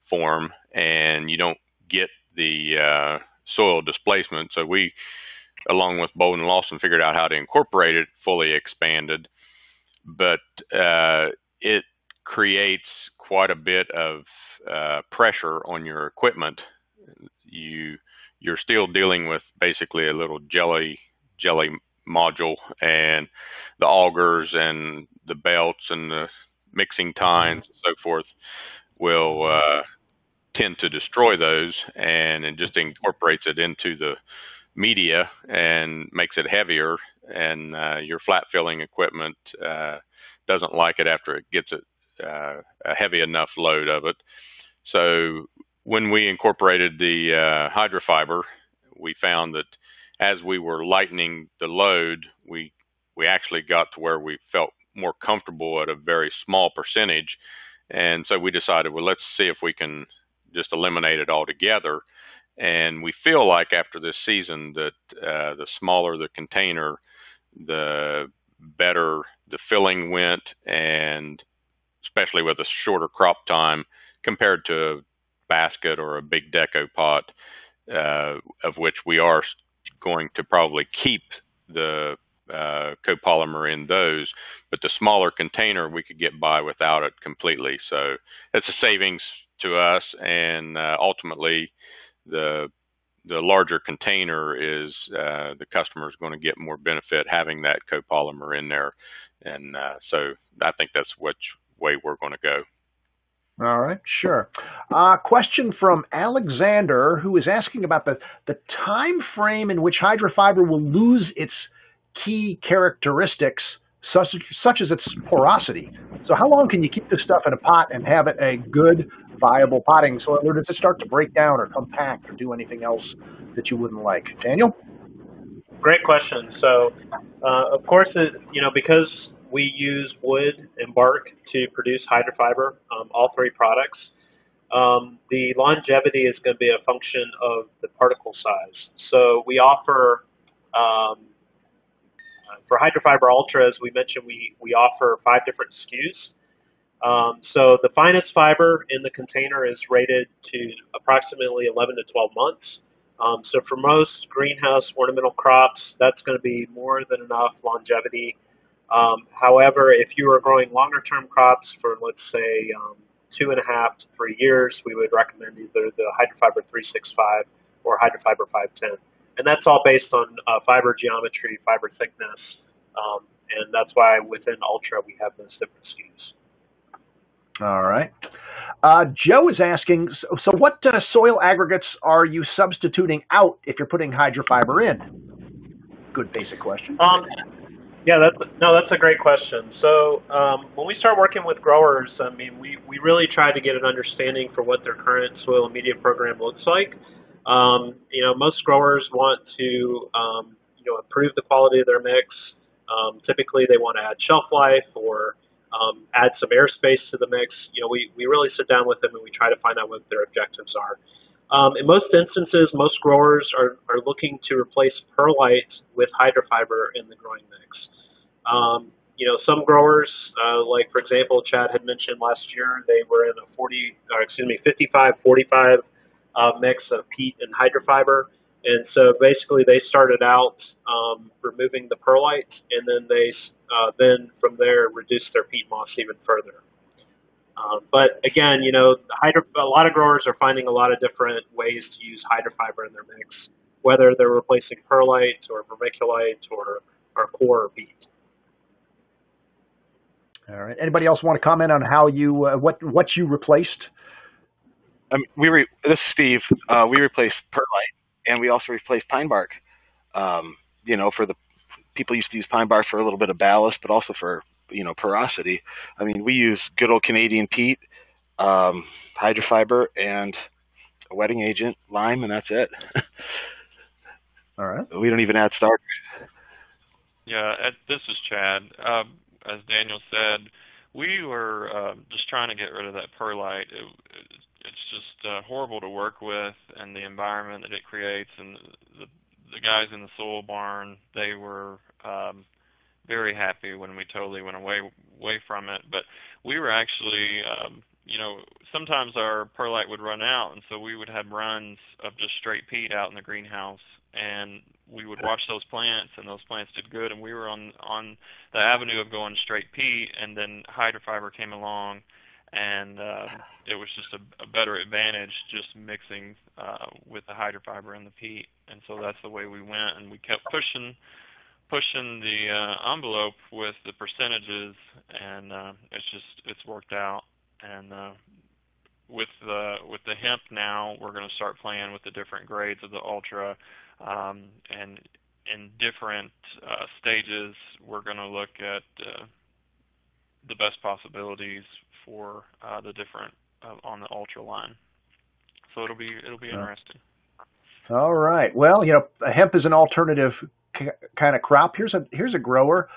form, and you don't get the soil displacement. So we, along with Bolton Lawson, figured out how to incorporate it fully expanded, but it creates quite a bit of pressure on your equipment. You're still dealing with basically a little jelly module, and the augers and the belts and the mixing tines and so forth will tend to destroy those, and it just incorporates it into the media and makes it heavier, and your flat filling equipment doesn't like it after it gets a heavy enough load of it. So when we incorporated the Hydrofiber, we found that as we were lightening the load, we actually got to where we felt more comfortable at a very small percentage. And so we decided, well, let's see if we can just eliminate it altogether. And we feel like after this season that the smaller the container, the better the filling went, and especially with a shorter crop time compared to a basket or a big deco pot, of which we are going to probably keep the copolymer in those, but the smaller container we could get by without it completely. So it's a savings to us, and ultimately the larger container is the customer is going to get more benefit having that copolymer in there, and so I think that's which way we're going to go. All right, sure. Question from Alexander, who is asking about the time frame in which Hydrofiber will lose its key characteristics, such as its porosity. So how long can you keep this stuff in a pot and have it a good, viable potting soil, or does it start to break down or compact or do anything else that you wouldn't like? Daniel? great question. So, of course, because we use wood and bark to produce hydrofiber, all three products, the longevity is going to be a function of the particle size. So we offer, for Hydrofiber Ultra, as we mentioned, we offer 5 different SKUs. So the finest fiber in the container is rated to approximately 11 to 12 months. So for most greenhouse ornamental crops, that's going to be more than enough longevity. However, if you are growing longer-term crops for, let's say, 2.5 to 3 years, we would recommend either the Hydrofiber 365 or Hydrofiber 510. And that's all based on fiber geometry, fiber thickness, and that's why within Ultra we have those different SKUs. All right. Joe is asking, so what soil aggregates are you substituting out if you're putting hydrofiber in? Good basic question. Yeah, that's a great question. So when we start working with growers, I mean, we really try to get an understanding for what their current soil and media program looks like. Most growers want to, improve the quality of their mix. Typically, they want to add shelf life or add some airspace to the mix. We really sit down with them and we try to find out what their objectives are. In most instances, most growers are looking to replace perlite with hydrofiber in the growing mix. Some growers, like for example, Chad had mentioned last year, they were in a 55-45 mix of peat and hydrofiber. And so basically they started out removing the perlite, and then they then from there reduced their peat moss even further. But again, a lot of growers are finding a lot of different ways to use hydrofiber in their mix, whether they're replacing perlite or vermiculite or core or peat. All right. Anybody else want to comment on how you what you replaced? This is Steve. We replaced perlite, and we also replaced pine bark. For the people used to use pine bark for a little bit of ballast, but also for porosity. I mean, we use good old Canadian peat, hydrofiber, and a wetting agent, lime, and that's it. All right. We don't even add starch. Yeah, this is Chad. As Daniel said, we were just trying to get rid of that perlite. It's just horrible to work with, and the environment that it creates, and the guys in the soil barn, they were very happy when we totally went away from it. But we were actually, sometimes our perlite would run out, and so we would have runs of just straight peat out in the greenhouse, and we would watch those plants, and those plants did good, and we were on the avenue of going straight peat, and then hydrofiber came along, and it was just a better advantage just mixing with the hydrofiber and the peat, and so that's the way we went, and we kept pushing the envelope with the percentages, and it's worked out. And with the hemp now, we're going to start playing with the different grades of the Ultra, and in different stages, we're going to look at the best possibilities for the different on the Ultra line. So it'll be interesting. All right. Well, hemp is an alternative kind of crop. Here's a grower,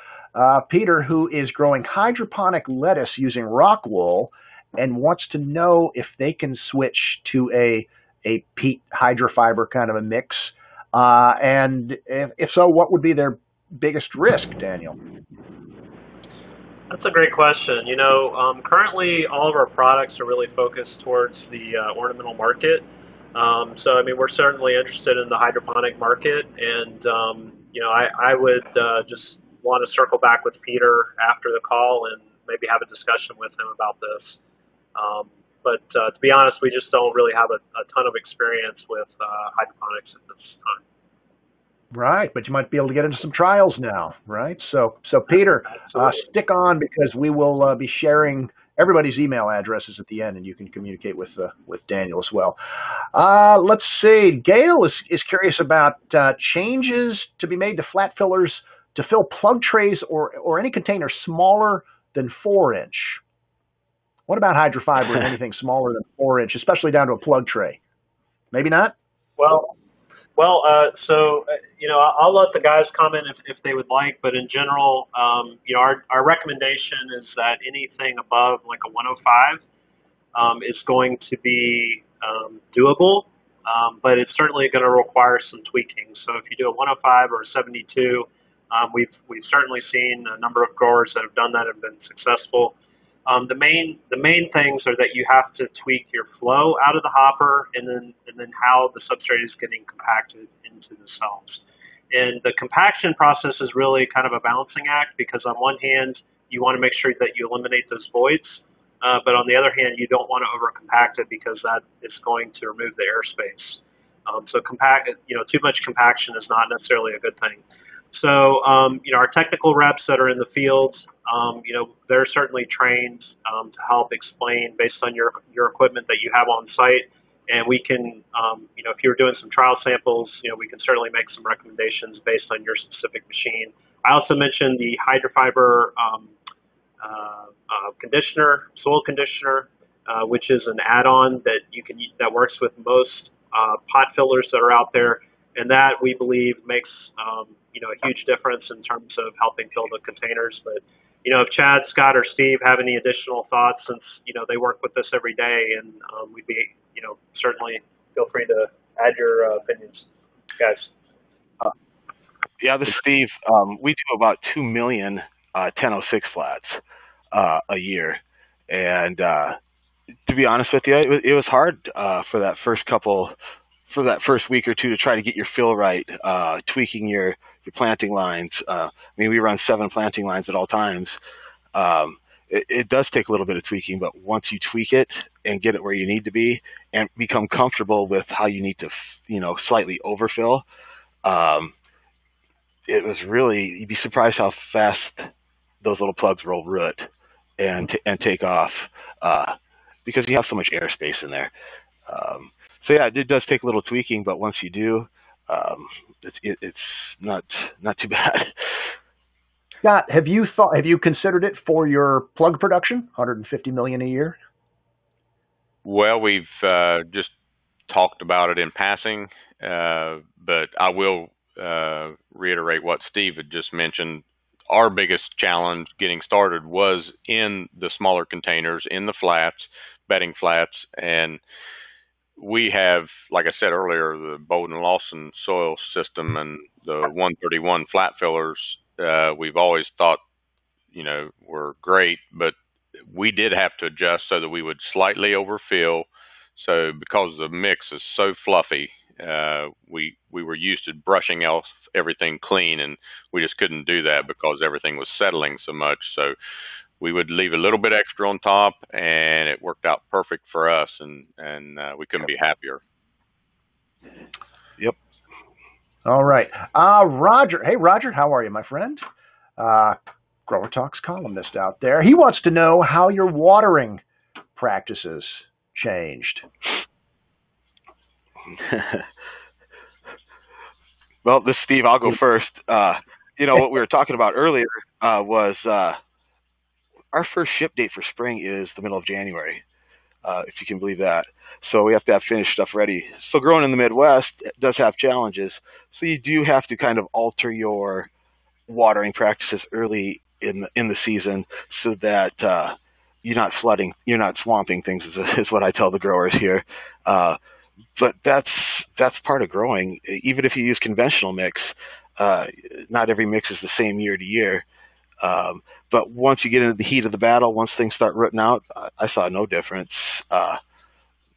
Peter, who is growing hydroponic lettuce using rock wool and wants to know if they can switch to a peat hydrofiber kind of a mix. And if so, what would be their biggest risk, Daniel? That's a great question. Currently all of our products are really focused towards the ornamental market. So, we're certainly interested in the hydroponic market, and, I would just want to circle back with Peter after the call and maybe have a discussion with him about this. But to be honest, we just don't really have a ton of experience with hydroponics at this time. Right, but you might be able to get into some trials now, right? So Peter, stick on, because we will be sharing everybody's email addresses at the end, and you can communicate with Daniel as well. Let's see. Gail is curious about changes to be made to flat fillers to fill plug trays or any container smaller than 4-inch. What about hydrofiber and anything smaller than 4-inch, especially down to a plug tray? Maybe not? Well, Well, I'll let the guys comment if they would like, but in general, our recommendation is that anything above like a 105 is going to be doable, but it's certainly going to require some tweaking. So if you do a 105 or a 72, we've certainly seen a number of growers that have done that and been successful. The main things are that you have to tweak your flow out of the hopper, and then how the substrate is getting compacted into the cells. And the compaction process is really kind of a balancing act, because on one hand you want to make sure that you eliminate those voids, but on the other hand you don't want to over compact it, because that is going to remove the airspace. So too much compaction is not necessarily a good thing. So our technical reps that are in the field, they're certainly trained to help explain based on your equipment that you have on site, and we can, if you're doing some trial samples, we can certainly make some recommendations based on your specific machine. I also mentioned the HydraFiber conditioner, soil conditioner, which is an add-on that you can that works with most pot fillers that are out there, and that we believe makes a huge difference in terms of helping fill the containers. But if Chad, Scott, or Steve have any additional thoughts, since they work with us every day, and we'd be certainly feel free to add your opinions, guys. Yeah, this is Steve. We do about 2 million 1006 flats a year, and to be honest with you, it was hard for that first week or two to try to get your fill right, tweaking your planting lines. We run 7 planting lines at all times. It does take a little bit of tweaking, but once you tweak it and get it where you need to be and become comfortable with how you need to, slightly overfill, it was really, you'd be surprised how fast those little plugs roll root and take off, because you have so much airspace in there. So yeah, it does take a little tweaking, but once you do, it's not too bad. Scott, have you considered it for your plug production, 150 million a year? Well, we've just talked about it in passing, but I will reiterate what Steve had just mentioned. Our biggest challenge getting started was in the smaller containers, in the flats, bedding flats, and we have, like I said earlier, the Bowden Lawson soil system and the 131 flat fillers. We've always thought, were great, but we did have to adjust so that we would slightly overfill. So because the mix is so fluffy, we were used to brushing off everything clean, and we just couldn't do that because everything was settling so much. So we would leave a little bit extra on top, and it worked out perfect for us, and we couldn't be happier. Yep. All right. Roger. Hey, Roger, how are you, my friend? Growertalks columnist out there. He wants to know how your watering practices changed. Well, this is Steve. I'll go first. What we were talking about earlier was our first ship date for spring is the middle of January, if you can believe that. So we have to have finished stuff ready. So growing in the Midwest does have challenges. So you do have to kind of alter your watering practices early in the season so that you're not flooding, you're not swamping things, is what I tell the growers here. But that's part of growing. Even if you use conventional mix, not every mix is the same year to year. But once you get into the heat of the battle, once things start rooting out, I saw no difference.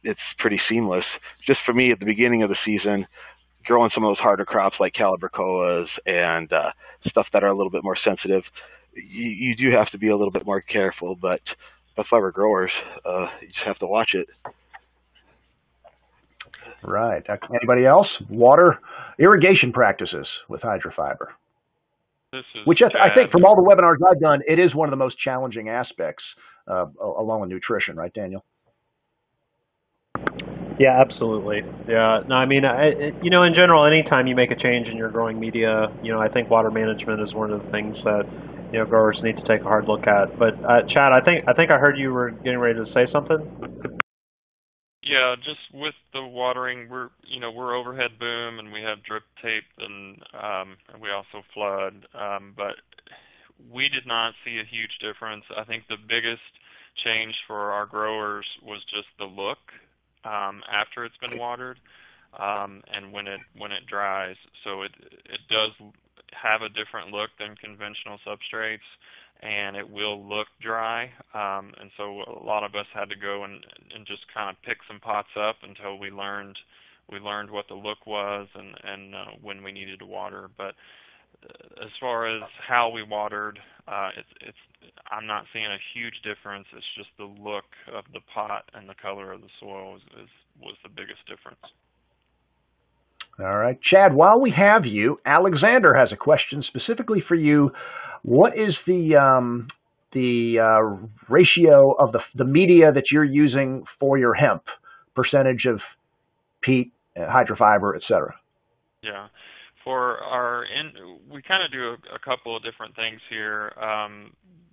It's pretty seamless. Just for me at the beginning of the season, growing some of those harder crops like calibrachoas and stuff that are a little bit more sensitive, you do have to be a little bit more careful. But fiber growers, you just have to watch it. Right. Anybody else? Irrigation practices with HydraFiber. Which I think from all the webinars I've done, it is one of the most challenging aspects along with nutrition, right, Daniel? Yeah, absolutely. Yeah. No, in general, anytime you make a change in your growing media, I think water management is one of the things that, growers need to take a hard look at. But Chad, I think I heard you were getting ready to say something. Yeah, just with the watering, we're overhead boom and we have drip tape and we also flood, but we did not see a huge difference. I think the biggest change for our growers was just the look after it's been watered and when it dries. So it does have a different look than conventional substrates, and it will look dry. And so a lot of us had to go and just kind of pick some pots up until we learned what the look was and when we needed to water. But as far as how we watered, I'm not seeing a huge difference. It's just the look of the pot and the color of the soil was the biggest difference. All right, Chad, while we have you, Alexander has a question specifically for you. What is the ratio of the media that you're using for your hemp, percentage of peat, hydrofiber, et cetera? Yeah. For we kind of do a couple of different things here.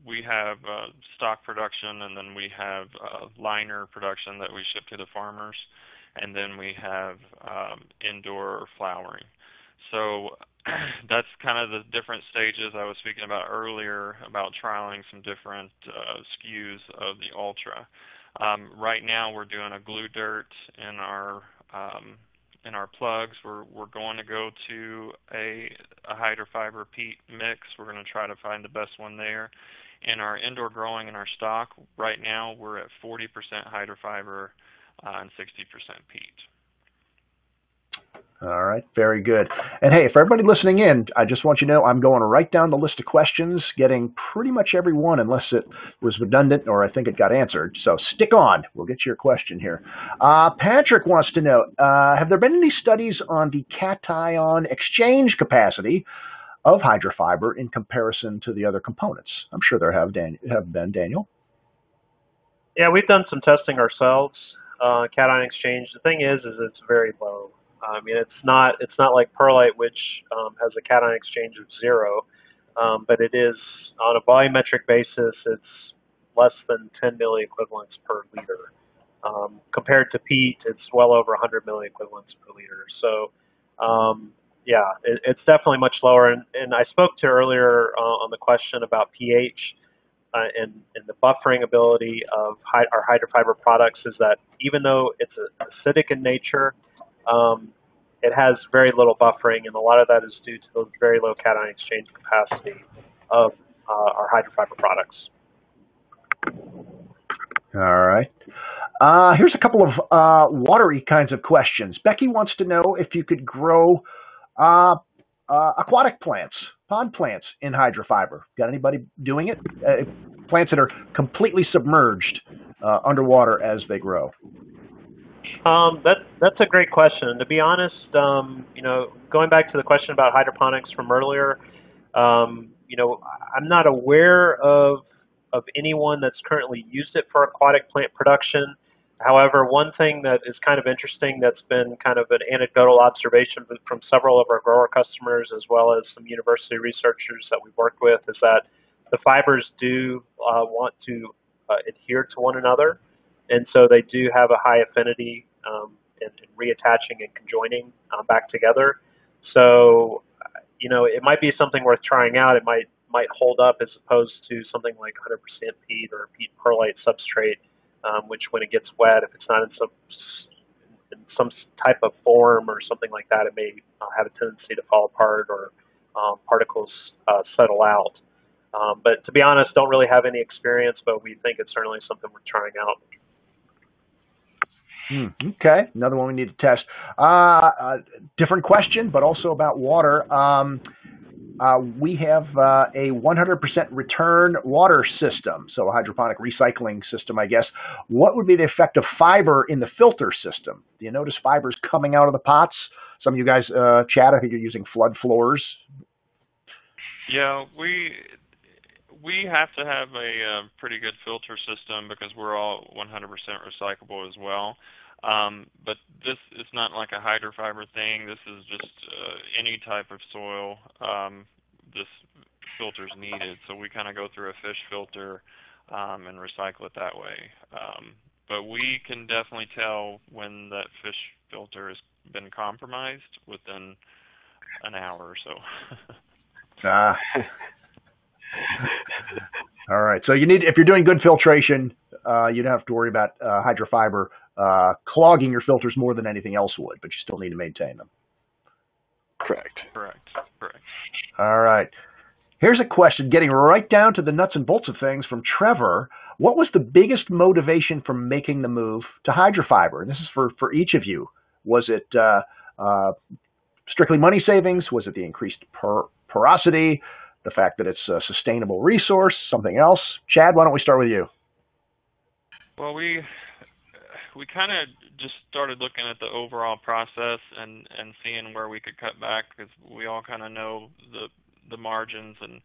We have stock production, and then we have liner production that we ship to the farmers, and then we have indoor flowering. So that's kind of the different stages I was speaking about earlier about trialing some different SKUs of the Ultra. Right now we're doing a glue dirt in our plugs. We're going to go to a hydrofiber peat mix. We're going to try to find the best one there. In our indoor growing in our stock, right now we're at 40% hydrofiber and 60% peat. All right, very good. And hey, for everybody listening in, I just want you to know I'm going right down the list of questions, getting pretty much every one unless it was redundant or I think it got answered. So stick on. We'll get to your question here. Patrick wants to know, have there been any studies on the cation exchange capacity of hydrofiber in comparison to the other components? I'm sure there have been, Daniel. Yeah, we've done some testing ourselves. Cation exchange. The thing is it's very low. I mean, it's not like perlite, which has a cation exchange of 0, but it is on a volumetric basis. It's less than 10 milliequivalents per liter. Compared to peat, it's well over 100 milliequivalents per liter. So, yeah, it's definitely much lower. And I spoke to earlier on the question about pH and the buffering ability of our hydrofiber products is that even though it's acidic in nature, it has very little buffering, and a lot of that is due to the very low cation exchange capacity of our hydrofiber products. All right. Here's a couple of watery kinds of questions. Becky wants to know if you could grow aquatic plants, pond plants in hydrofiber. Got anybody doing it? Plants that are completely submerged underwater as they grow. That's a great question. To be honest, going back to the question about hydroponics from earlier, I'm not aware of anyone that's currently used it for aquatic plant production. However, one thing that is kind of interesting that's been kind of an anecdotal observation from several of our grower customers as well as some university researchers that we've worked with is that the fibers do want to adhere to one another. And so they do have a high affinity in reattaching and conjoining back together. So, it might be something worth trying out. It might hold up as opposed to something like 100% peat or peat perlite substrate, which when it gets wet, if it's not in some type of form or something like that, it may have a tendency to fall apart or particles settle out. But to be honest, don't really have any experience, but we think it's certainly something worth trying out. Okay, another one we need to test. Different question, but also about water. We have a 100% return water system, so a hydroponic recycling system, I guess. What would be the effect of fiber in the filter system? Do you notice fibers coming out of the pots? Some of you guys, Chad, I think you're using flood floors. Yeah, we have to have a pretty good filter system because we're all 100% recyclable as well. But this is not like a hydrofiber thing. This is just any type of soil. This filter is needed. So we kind of go through a fish filter and recycle it that way. but we can definitely tell when that fish filter has been compromised within an hour or so. All right. So if you're doing good filtration, you don't have to worry about hydrofiber clogging your filters more than anything else would, but you still need to maintain them. Correct. All right. Here's a question, getting right down to the nuts and bolts of things, from Trevor. What was the biggest motivation for making the move to hydrofiber? And this is for each of you. Was it strictly money savings? Was it the increased porosity? The fact that it's a sustainable resource? Something else? Chad, why don't we start with you? Well, we kind of just started looking at the overall process and seeing where we could cut back, because we all kind of know the margins and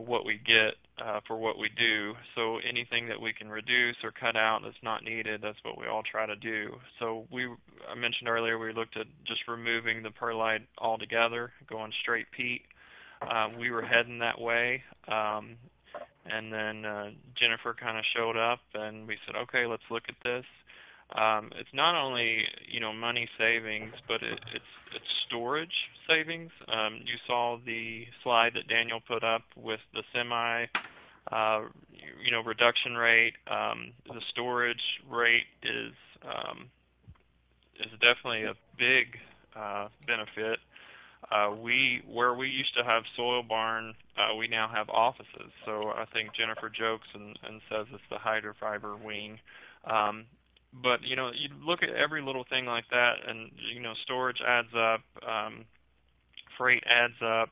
what we get for what we do. So anything that we can reduce or cut out that's not needed, that's what we all try to do. So I mentioned earlier, we looked at just removing the perlite altogether, going straight peat. We were heading that way. And then Jennifer kind of showed up, and we said, okay, let's look at this. It's not only money savings, but it's storage savings. You saw the slide that Daniel put up with the semi reduction rate. The storage rate is definitely a big benefit. Where we used to have soil barn, we now have offices. So I think Jennifer jokes and says it's the hydrofiber wing. But you look at every little thing like that, and storage adds up, freight adds up,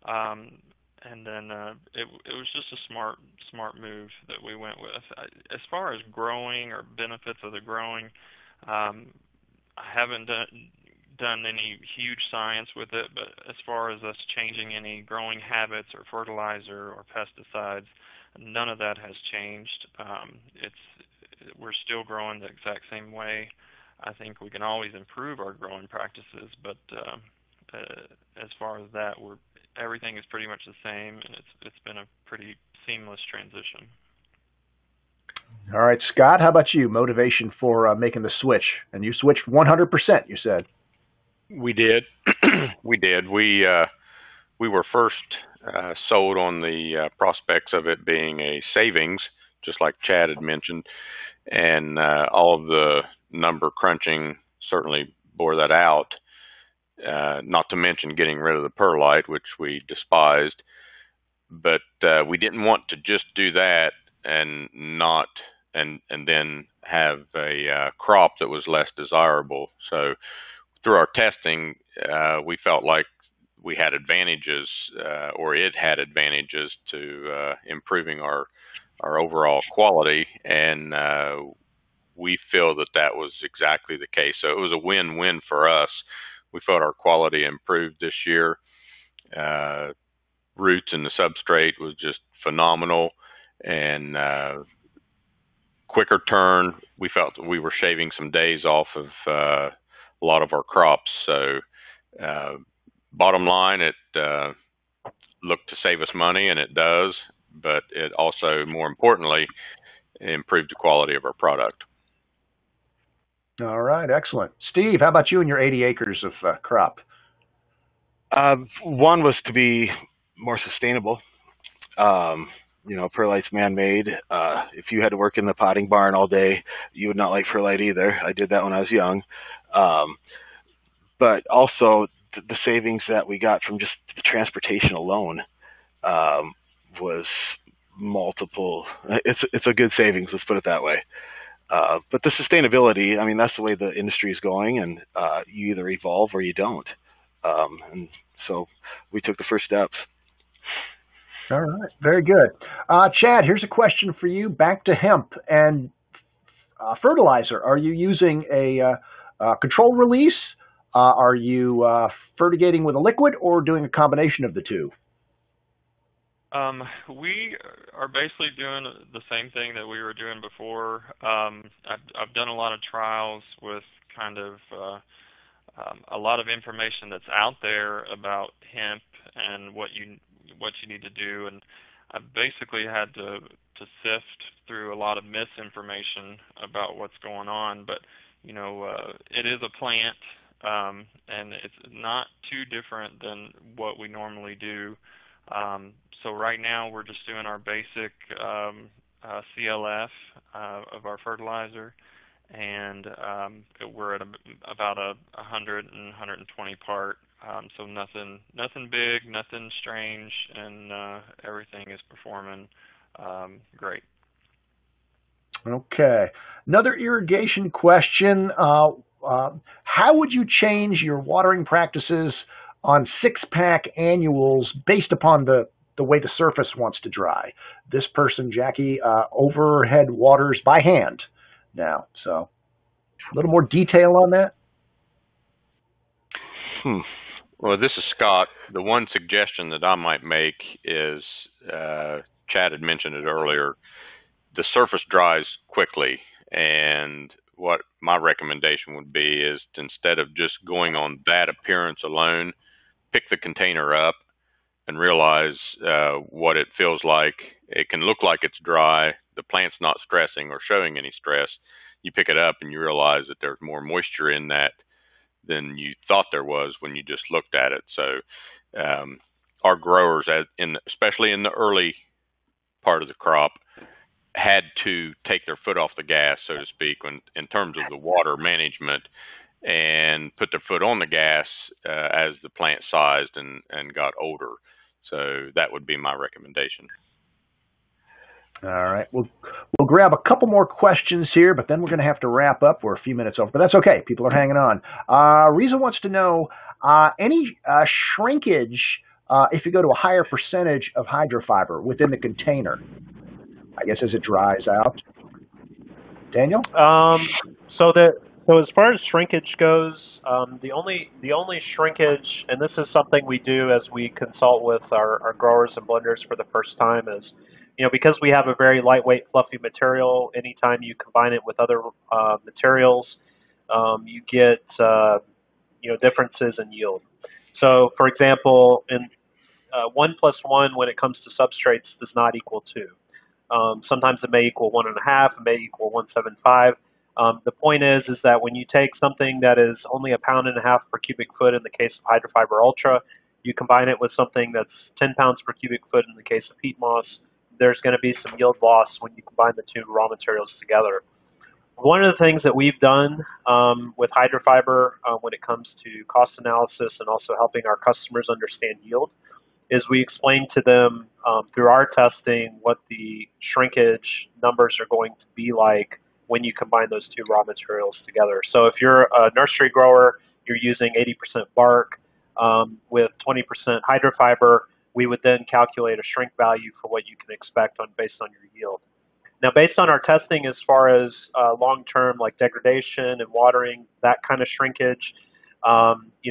and then it was just a smart move that we went with. As far as growing or benefits of the growing, I haven't done any huge science with it, but as far as us changing any growing habits or fertilizer or pesticides, none of that has changed. We're still growing the exact same way. I think we can always improve our growing practices, but as far as that, everything is pretty much the same, and it's been a pretty seamless transition. All right, Scott, how about you? Motivation for making the switch? And you switched 100%, you said. We did. We did. We were first sold on the prospects of it being a savings, just like Chad had mentioned, and all of the number crunching certainly bore that out. Not to mention getting rid of the perlite, which we despised, but we didn't want to just do that and then have a crop that was less desirable. So through our testing, we felt like we had advantages, or it had advantages to improving our overall quality, and we feel that was exactly the case. So it was a win-win for us. We felt our quality improved this year. Roots in the substrate was just phenomenal, and quicker turn. We felt that we were shaving some days off of a lot of our crops. So bottom line, it looked to save us money, and it does, but it also, more importantly, improved the quality of our product. All right, excellent. Steve, how about you and your 80 acres of crop? One was to be more sustainable. Perlite's man-made. If you had to work in the potting barn all day, you would not like perlite either. I did that when I was young. But also the savings that we got from just the transportation alone was multiple. It's a good savings, let's put it that way. But the sustainability, I mean, that's the way the industry is going, and you either evolve or you don't. And so we took the first steps. All right, very good. Chad, here's a question for you. Back to hemp and fertilizer. Are you using a control release? Are you fertigating with a liquid, or doing a combination of the two? We are basically doing the same thing that we were doing before. I've done a lot of trials with kind of a lot of information that's out there about hemp and what you need to do, and I basically had to to sift through a lot of misinformation about what's going on, but it is a plant, and it's not too different than what we normally do. So right now we're just doing our basic CLF of our fertilizer, and we're at about 100 and 120 part. So nothing big, nothing strange, and everything is performing great. Okay. Another irrigation question. How would you change your watering practices on 6-pack annuals based upon the way the surface wants to dry? This person, Jackie, overhead waters by hand now. So a little more detail on that. Well, this is Scott. The one suggestion that I might make is, Chad had mentioned it earlier, the surface dries quickly, and what my recommendation would be is to, instead of just going on that appearance alone, pick the container up and realize what it feels like. It can look like it's dry. The plant's not stressing or showing any stress. You pick it up and you realize that there's more moisture in that than you thought there was when you just looked at it. So our growers, especially in the early part of the crop, had to take their foot off the gas, so to speak, in terms of the water management, and put their foot on the gas as the plant sized and got older. So that would be my recommendation. All right. We'll grab a couple more questions here, but then we're going to have to wrap up. We're a few minutes over, but that's okay. People are hanging on. Reza wants to know any shrinkage if you go to a higher percentage of hydrofiber within the container, I guess, as it dries out. Daniel? So as far as shrinkage goes, the only shrinkage, and this is something we do as we consult with our growers and blenders for the first time, is because we have a very lightweight, fluffy material, anytime you combine it with other materials, you get differences in yield. So, for example, in 1 + 1 when it comes to substrates does not equal 2. Sometimes it may equal 1.5, it may equal 1.75. The point is that when you take something that is only 1.5 pounds per cubic foot in the case of Hydrofiber Ultra, you combine it with something that's 10 pounds per cubic foot in the case of peat moss, there's going to be some yield loss when you combine the two raw materials together. One of the things that we've done with Hydrofiber when it comes to cost analysis and also helping our customers understand yield is we explain to them through our testing what the shrinkage numbers are going to be like when you combine those two raw materials together. So if you're a nursery grower, you're using 80% bark with 20% hydrofiber, we would then calculate a shrink value for what you can expect based on your yield. Now, based on our testing as far as long-term like degradation and watering, that kind of shrinkage,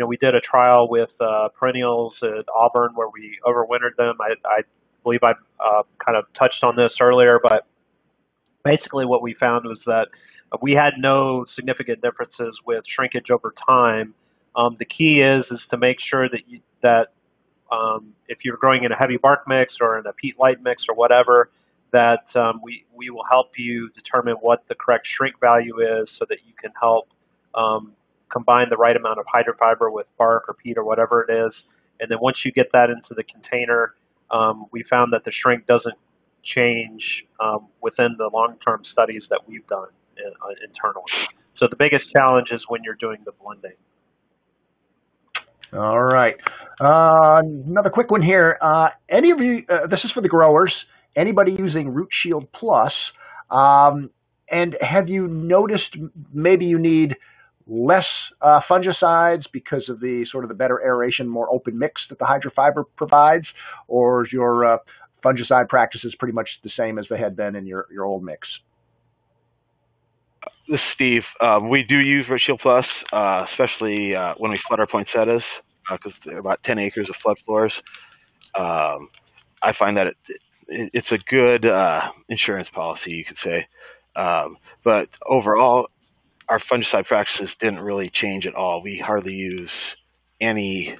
we did a trial with perennials at Auburn where we overwintered them. I believe I kind of touched on this earlier, but basically what we found was that we had no significant differences with shrinkage over time. The key is to make sure that if you're growing in a heavy bark mix or in a peat light mix or whatever, that we will help you determine what the correct shrink value is so that you can help combine the right amount of hydrofiber with bark or peat or whatever it is. And then once you get that into the container, we found that the shrink doesn't change within the long-term studies that we've done internally. So the biggest challenge is when you're doing the blending. All right. Another quick one here. Any of you, this is for the growers, anybody using Root Shield Plus, and have you noticed maybe you need less fungicides because of the sort of the better aeration, more open mix that the Hydrofiber provides, or is your fungicide practices pretty much the same as they had been in your old mix? This is Steve. We do use Root Shield Plus, especially when we flood our poinsettias, because they're about 10 acres of flood floors. I find that it's a good insurance policy, you could say. But overall, our fungicide practices didn't really change at all. We hardly use any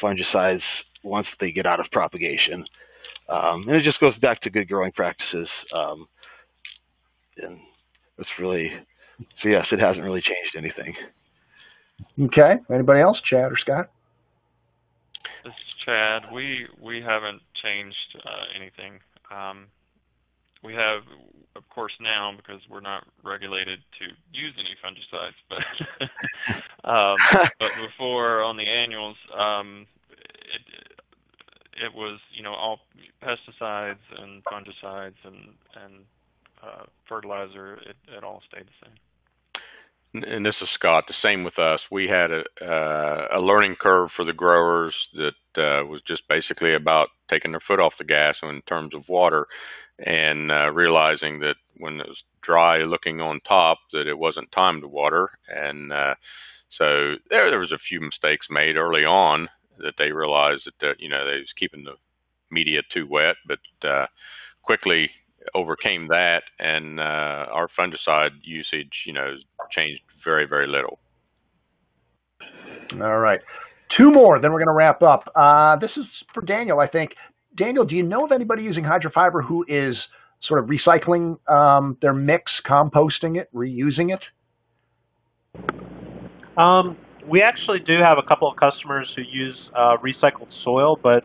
fungicides once they get out of propagation. And it just goes back to good growing practices. And it's really, so yes, it hasn't really changed anything. Okay. Anybody else, Chad or Scott? This is Chad. We haven't changed anything. We have, of course, now, because we're not regulated to use any fungicides, but before on the annuals, it was, all pesticides and fungicides and fertilizer. It all stayed the same. And this is Scott. The same with us. We had a learning curve for the growers that was just basically about taking their foot off the gas in terms of water, and realizing that when it was dry looking on top, that it wasn't time to water. And so there was a few mistakes made early on that they realized that they was keeping the media too wet, but quickly overcame that, and our fungicide usage, changed very, very little. All right. Two more, then we're going to wrap up. This is for Daniel, I think. Daniel, do you know of anybody using hydrofiber who is sort of recycling their mix, composting it, reusing it? We actually do have a couple of customers who use recycled soil, but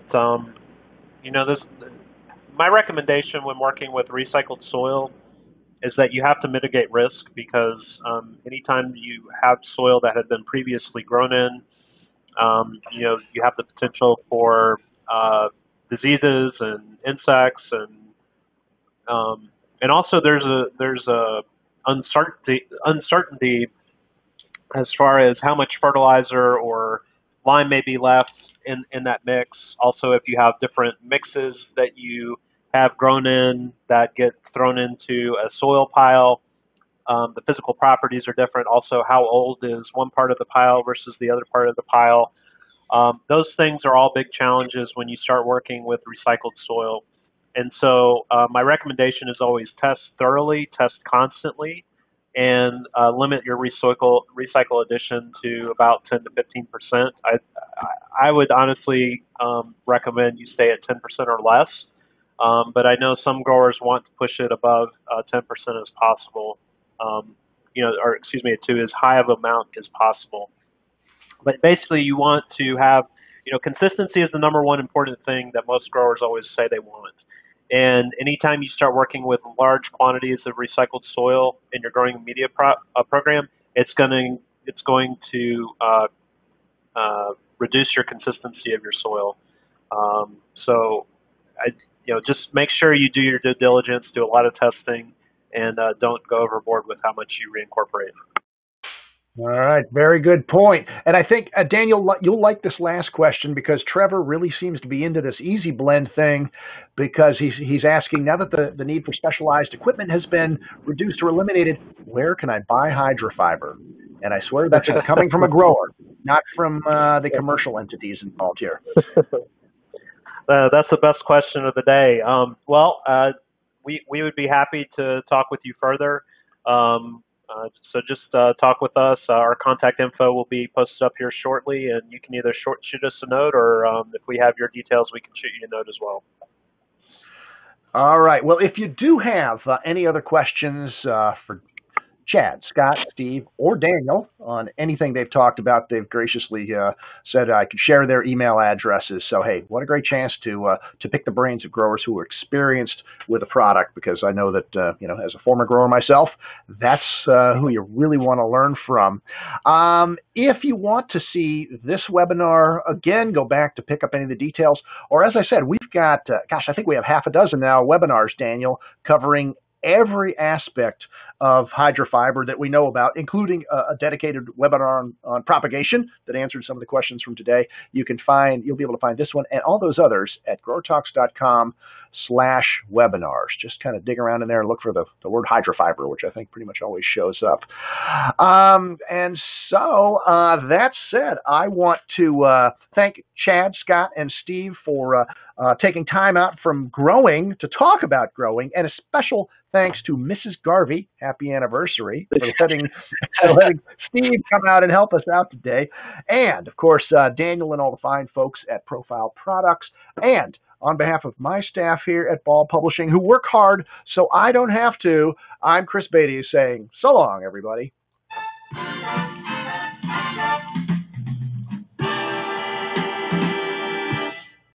my recommendation when working with recycled soil is that you have to mitigate risk, because anytime you have soil that had been previously grown in, you have the potential for diseases and insects, and also there's a uncertainty as far as how much fertilizer or lime may be left in that mix. Also, if you have different mixes that you have grown in that get thrown into a soil pile, the physical properties are different. Also, how old is one part of the pile versus the other part of the pile? Those things are all big challenges when you start working with recycled soil. And so my recommendation is always test thoroughly, test constantly, and limit your recycle addition to about 10 to 15%. I would honestly recommend you stay at 10% or less, but I know some growers want to push it above 10% as possible, to as high of amount as possible. But basically, you want to have, consistency is the number one important thing that most growers always say they want. And anytime you start working with large quantities of recycled soil in your growing media program, it's going to reduce your consistency of your soil. Just make sure you do your due diligence, do a lot of testing, and don't go overboard with how much you reincorporate. All right, very good point. And I think, Daniel, you'll like this last question, because Trevor really seems to be into this easy blend thing, because he's asking, now that the need for specialized equipment has been reduced or eliminated, where can I buy hydrofiber? And I swear that's coming from a grower, not from the commercial entities involved here. That's the best question of the day. We would be happy to talk with you further. So just talk with us. Our contact info will be posted up here shortly, and you can either shoot us a note, or if we have your details, we can shoot you a note as well. All right. Well, if you do have any other questions for Chad, Scott, Steve, or Daniel on anything they've talked about, they've graciously said I could share their email addresses. So, hey, what a great chance to pick the brains of growers who are experienced with a product, because I know that, as a former grower myself, that's who you really want to learn from. If you want to see this webinar again, go back to pick up any of the details. Or as I said, we've got, I think we have half a dozen now webinars, Daniel, covering every aspect of hydrofiber that we know about, including a dedicated webinar on propagation that answered some of the questions from today. You'll be able to find this one and all those others at growertalks.com/webinars. Just kind of dig around in there and look for the word hydrofiber, which I think pretty much always shows up. And so that said, I want to thank Chad, Scott, and Steve for taking time out from growing to talk about growing, and a special thanks to Mrs. Garvey, happy anniversary for letting Steve come out and help us out today. And, of course, Daniel and all the fine folks at Profile Products. And on behalf of my staff here at Ball Publishing, who work hard so I don't have to, I'm Chris Beatty saying so long, everybody.